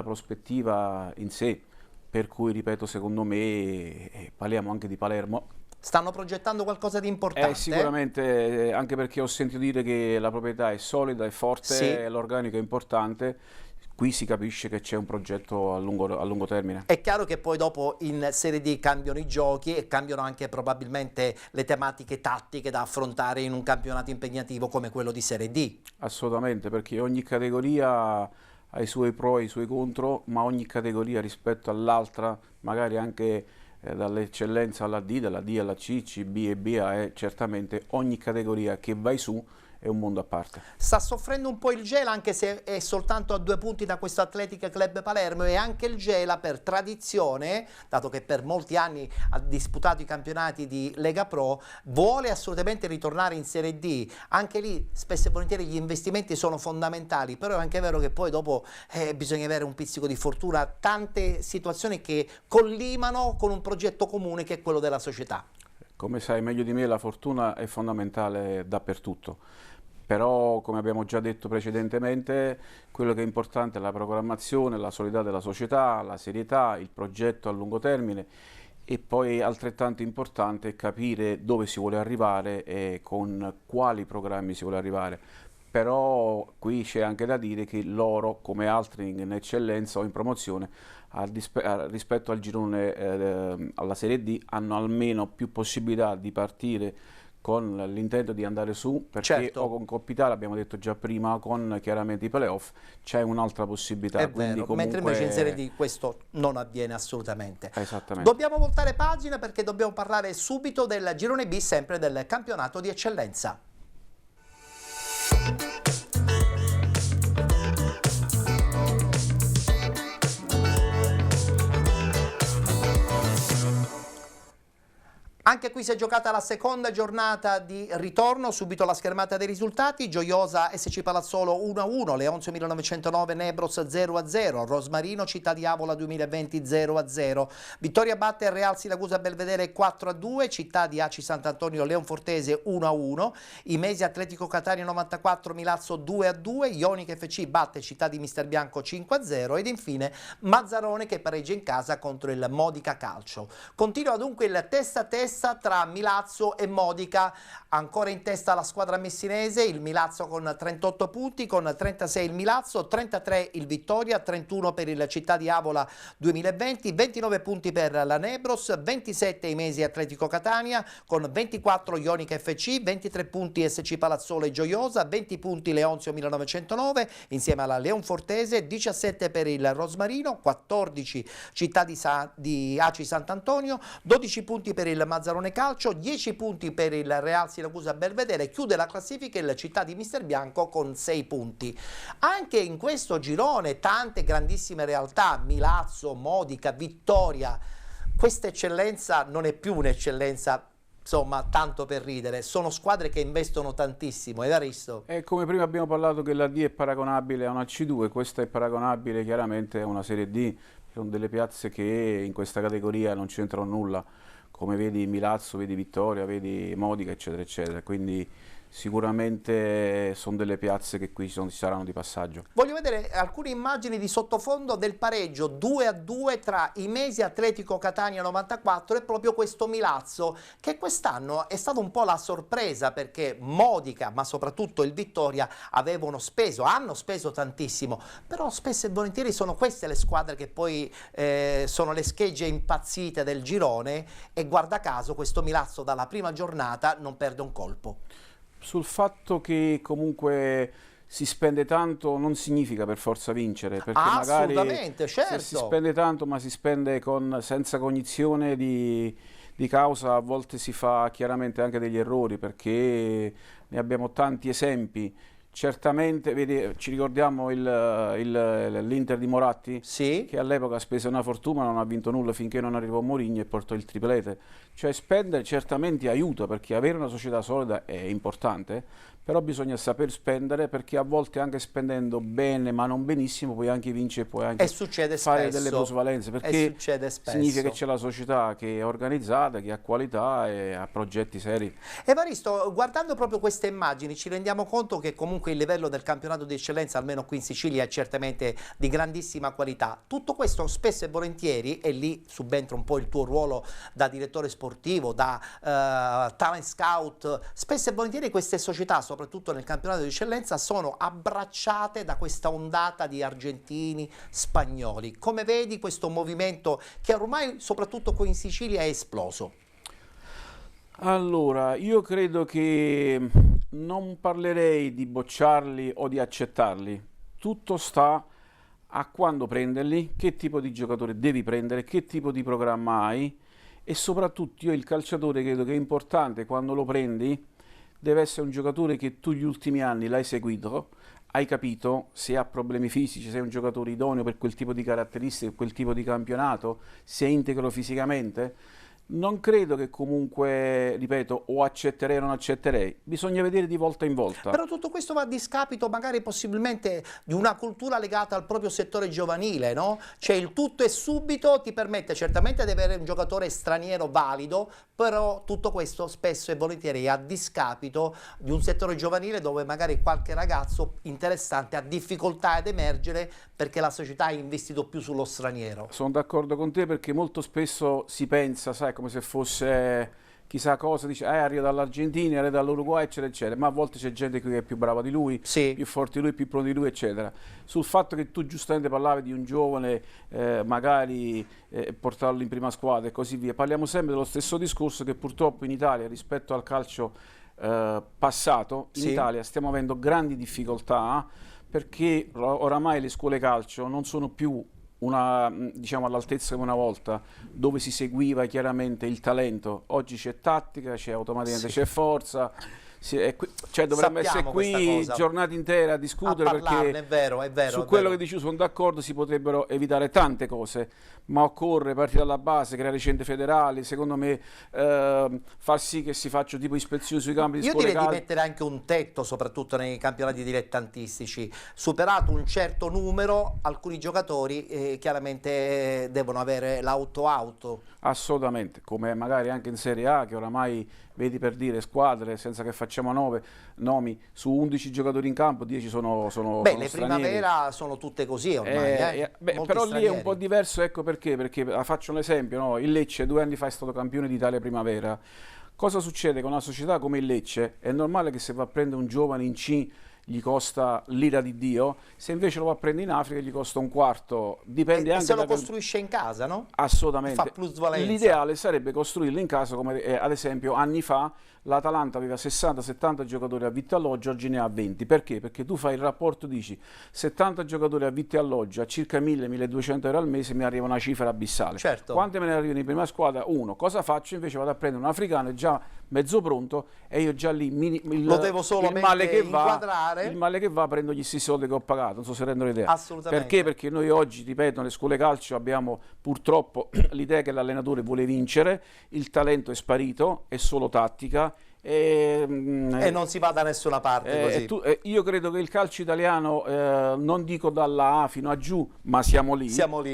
prospettiva in sé, per cui ripeto, secondo me parliamo anche di Palermo. Stanno progettando qualcosa di importante? Sicuramente, anche perché ho sentito dire che la proprietà è solida, è forte, sì. L'organico è importante. Qui si capisce che c'è un progetto a lungo termine. È chiaro che poi dopo in Serie D cambiano i giochi e cambiano anche probabilmente le tematiche tattiche da affrontare in un campionato impegnativo come quello di Serie D. Assolutamente, perché ogni categoria ha i suoi pro e i suoi contro, ma ogni categoria rispetto all'altra, magari anche dall'eccellenza alla D, dalla D alla C, C, B e B a E, certamente ogni categoria che vai su è un mondo a parte. Sta soffrendo un po' il Gela, anche se è soltanto a 2 punti da questo Athletic Club Palermo, e anche il Gela per tradizione, dato che per molti anni ha disputato i campionati di Lega Pro, vuole assolutamente ritornare in Serie D. Anche lì spesso e volentieri gli investimenti sono fondamentali, però è anche vero che poi dopo bisogna avere un pizzico di fortuna, tante situazioni che collimano con un progetto comune che è quello della società. Come sai meglio di me, la fortuna è fondamentale dappertutto. Però, come abbiamo già detto precedentemente, quello che è importante è la programmazione, la solidità della società, la serietà, il progetto a lungo termine, e poi altrettanto importante è capire dove si vuole arrivare e con quali programmi si vuole arrivare. Però qui c'è anche da dire che loro, come altri in eccellenza o in promozione, rispetto al girone alla Serie D, hanno almeno più possibilità di partire con l'intento di andare su, perché certo, o con Coppa Italia, abbiamo detto già prima, con chiaramente i playoff, c'è un'altra possibilità. È quindi vero, comunque... mentre invece in Serie D questo non avviene assolutamente. Esattamente. Dobbiamo voltare pagina perché dobbiamo parlare subito del girone B, sempre del campionato di eccellenza. Anche qui si è giocata la seconda giornata di ritorno, subito la schermata dei risultati: Gioiosa SC Palazzolo 1-1, Leonzio 1909 Nebros 0-0, Rosmarino Città di Avola 2020 0-0, Vittoria batte Real Siracusa Belvedere 4-2, Città di Aci Sant'Antonio Leonfortese 1-1, Imesi Atletico Catania 94 Milazzo 2-2, Ionica FC batte Città di Mister Bianco 5-0 ed infine Mazzarone che pareggia in casa contro il Modica Calcio. Continua dunque il testa a testa tra Milazzo e Modica, ancora in testa la squadra messinese, il Milazzo con 38 punti, con 36 il Milazzo, 33 il Vittoria, 31 per il Città di Avola 2020, 29 punti per la Nebros, 27 Imesi Atletico Catania, con 24 Ionica FC, 23 punti SC Palazzolo e Gioiosa, 20 punti Leonzio 1909 insieme alla Leonfortese, 17 per il Rosmarino, 14 Città di Aci Sant'Antonio, 12 punti per il Mazzarone Calcio, 10 punti per il Real Siracusa Belvedere, chiude la classifica il Città di Mister Bianco con 6 punti. Anche in questo girone tante grandissime realtà, Milazzo, Modica, Vittoria. Questa eccellenza non è più un'eccellenza, insomma, tanto per ridere, sono squadre che investono tantissimo, è vero? E come prima abbiamo parlato che la D è paragonabile a una C2, questa è paragonabile chiaramente a una Serie D, sono delle piazze che in questa categoria non c'entrano nulla, come vedi Milazzo, vedi Vittoria, vedi Modica, eccetera, eccetera, quindi sicuramente sono delle piazze che qui ci saranno di passaggio. Voglio vedere alcune immagini di sottofondo del pareggio 2-2 tra Imesi Atletico Catania 94 e proprio questo Milazzo, che quest'anno è stata un po' la sorpresa perché Modica, ma soprattutto il Vittoria, hanno speso tantissimo, però spesso e volentieri sono queste le squadre che poi sono le schegge impazzite del girone, e guarda caso questo Milazzo dalla prima giornata non perde un colpo. Sul fatto che comunque si spende tanto non significa per forza vincere, perché magari certo, se si spende tanto ma si spende senza cognizione di causa, a volte si fa chiaramente anche degli errori, perché ne abbiamo tanti esempi. Certamente, vedi, ci ricordiamo l'Inter di Moratti, sì, che all'epoca spese una fortuna, non ha vinto nulla finché non arrivò Mourinho e portò il triplete. Cioè spendere certamente aiuta, perché avere una società solida è importante, però bisogna saper spendere, perché a volte anche spendendo bene ma non benissimo puoi anche vincere, puoi anche fare delle plusvalenze, perché significa che c'è la società che è organizzata, che ha qualità e ha progetti seri. Evaristo, guardando proprio queste immagini ci rendiamo conto che comunque il livello del campionato di eccellenza, almeno qui in Sicilia, è certamente di grandissima qualità. Tutto questo spesso e volentieri, e lì subentra un po' il tuo ruolo da direttore sportivo, da talent scout, spesso e volentieri queste società, soprattutto nel campionato di eccellenza, sono abbracciate da questa ondata di argentini, spagnoli. Come vedi questo movimento che ormai soprattutto qui in Sicilia è esploso? Allora, io credo che non parlerei di bocciarli o di accettarli, tutto sta a quando prenderli, che tipo di giocatore devi prendere, che tipo di programma hai, e soprattutto io il calciatore credo che è importante quando lo prendi, deve essere un giocatore che tu gli ultimi anni l'hai seguito, hai capito se ha problemi fisici, se è un giocatore idoneo per quel tipo di caratteristiche, quel tipo di campionato, se è integro fisicamente. Non credo che comunque, ripeto, o accetterei o non accetterei, bisogna vedere di volta in volta. Però tutto questo va a discapito magari possibilmente di una cultura legata al proprio settore giovanile, no? Cioè il tutto e subito ti permette certamente di avere un giocatore straniero valido, però tutto questo spesso e volentieri è a discapito di un settore giovanile dove magari qualche ragazzo interessante ha difficoltà ad emergere perché la società ha investito più sullo straniero. Sono d'accordo con te, perché molto spesso si pensa, sai, come se fosse chissà cosa, dice arriva dall'Argentina, arriva dall'Uruguay, eccetera eccetera, ma a volte c'è gente qui che è più brava di lui, più forte di lui, più pronto di lui, eccetera. Sul fatto che tu giustamente parlavi di un giovane, magari portarlo in prima squadra e così via, parliamo sempre dello stesso discorso, che purtroppo in Italia rispetto al calcio passato, in Italia stiamo avendo grandi difficoltà, perché oramai le scuole calcio non sono più diciamo all'altezza come una volta, dove si seguiva chiaramente il talento. Oggi c'è tattica, c'è automaticamente c'è forza, cioè dovremmo essere qui giornate intere a discutere, perché è vero, su quello che dici sono d'accordo, si potrebbero evitare tante cose, ma occorre partire dalla base, creare centri federali, secondo me far sì che si facciano tipo ispezioni sui campi di scuole. Io direi di mettere anche un tetto, soprattutto nei campionati dilettantistici. Superato un certo numero, alcuni giocatori chiaramente devono avere l'auto. Assolutamente, come magari anche in Serie A, che oramai vedi, per dire, squadre, senza che facciamo nomi, su 11 giocatori in campo 10 sono le primavera sono tutte così ormai. Però lì è un po' diverso, ecco perché faccio un esempio, no? Il Lecce 2 anni fa è stato campione d'Italia primavera. Cosa succede con una società come il Lecce? È normale che se va a prendere un giovane in C gli costa l'ira di Dio, se invece lo va a prendere in Africa gli costa un quarto, dipende anche se lo costruisce in casa, no? Assolutamente. Fa plusvalenza. L'ideale sarebbe costruirlo in casa, come ad esempio anni fa l'Atalanta aveva 60-70 giocatori a vitto e alloggio, oggi ne ha 20. Perché? Perché tu fai il rapporto, dici 70 giocatori a vitto e alloggio a circa 1000-1200 euro al mese, mi arriva una cifra abissale. Certo. Quante me ne arrivano in prima squadra? Uno. Cosa faccio? Invece vado a prendere un africano già mezzo pronto e io già lì lo devo solamente inquadrare. Il male che va, prendo gli stessi soldi che ho pagato, non so se rendono l'idea. Assolutamente. Perché? Perché noi oggi, ripeto, nelle scuole calcio abbiamo purtroppo l'idea che l'allenatore vuole vincere, il talento è sparito, è solo tattica. E non si va da nessuna parte così. Io credo che il calcio italiano, non dico dalla A fino a giù, ma siamo lì,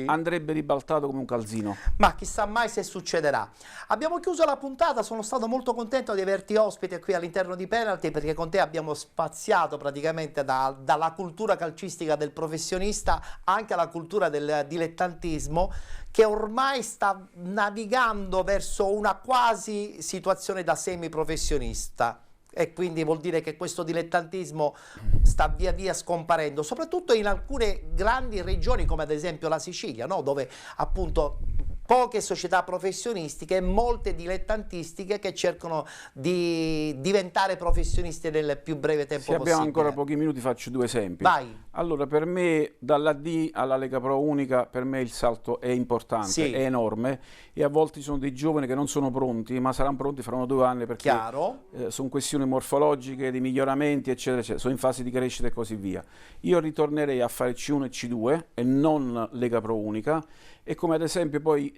andrebbe ribaltato come un calzino. Ma chissà mai se succederà. Abbiamo chiuso la puntata, sono stato molto contento di averti ospite qui all'interno di Penalty, perché con te abbiamo spaziato praticamente dalla cultura calcistica del professionista anche alla cultura del dilettantismo, che ormai sta navigando verso una quasi situazione da semiprofessionista, e quindi vuol dire che questo dilettantismo sta via via scomparendo, soprattutto in alcune grandi regioni come ad esempio la Sicilia, no? Dove appunto poche società professionistiche e molte dilettantistiche che cercano di diventare professionisti nel più breve tempo possibile. Se abbiamo ancora pochi minuti faccio due esempi. Vai. Allora, per me dalla D alla Lega Pro Unica, per me il salto è importante, è enorme, e a volte ci sono dei giovani che non sono pronti, ma saranno pronti fra 1 o 2 anni, perché sono questioni morfologiche, di miglioramenti, eccetera, eccetera, sono in fase di crescita e così via. Io ritornerei a fare C1 e C2 e non Lega Pro Unica, e come ad esempio poi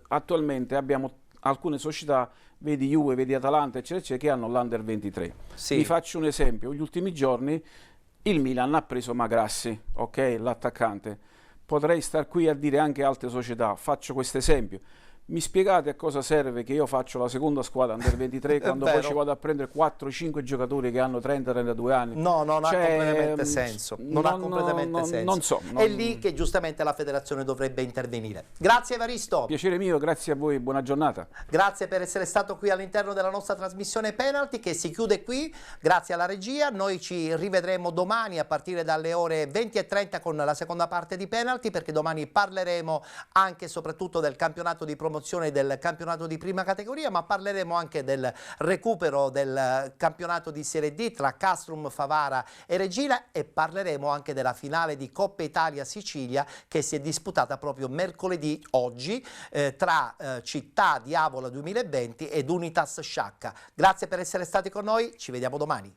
attualmente abbiamo alcune società, vedi Juve, vedi Atalanta, eccetera, eccetera, che hanno l'Under 23. Sì. Vi faccio un esempio, negli ultimi giorni il Milan ha preso Magrassi, ok, l'attaccante. Potrei star qui a dire anche altre società, faccio questo esempio. Mi spiegate a cosa serve che io faccio la seconda squadra Under 23 quando poi ci vado a prendere 4-5 giocatori che hanno 30-32 anni? No, non ha completamente senso. Non ha completamente senso. Non so. È lì che giustamente la federazione dovrebbe intervenire. Grazie Evaristo. Piacere mio, grazie a voi, buona giornata. Grazie per essere stato qui all'interno della nostra trasmissione Penalty che si chiude qui. Grazie alla regia. Noi ci rivedremo domani a partire dalle ore 20:30 con la seconda parte di Penalty, perché domani parleremo anche e soprattutto del campionato di promozione del campionato di prima categoria, ma parleremo anche del recupero del campionato di Serie D tra Castrum, Favara e Regina, e parleremo anche della finale di Coppa Italia Sicilia che si è disputata proprio mercoledì oggi tra Città di Avola 2020 ed Unitas Sciacca. Grazie per essere stati con noi, ci vediamo domani.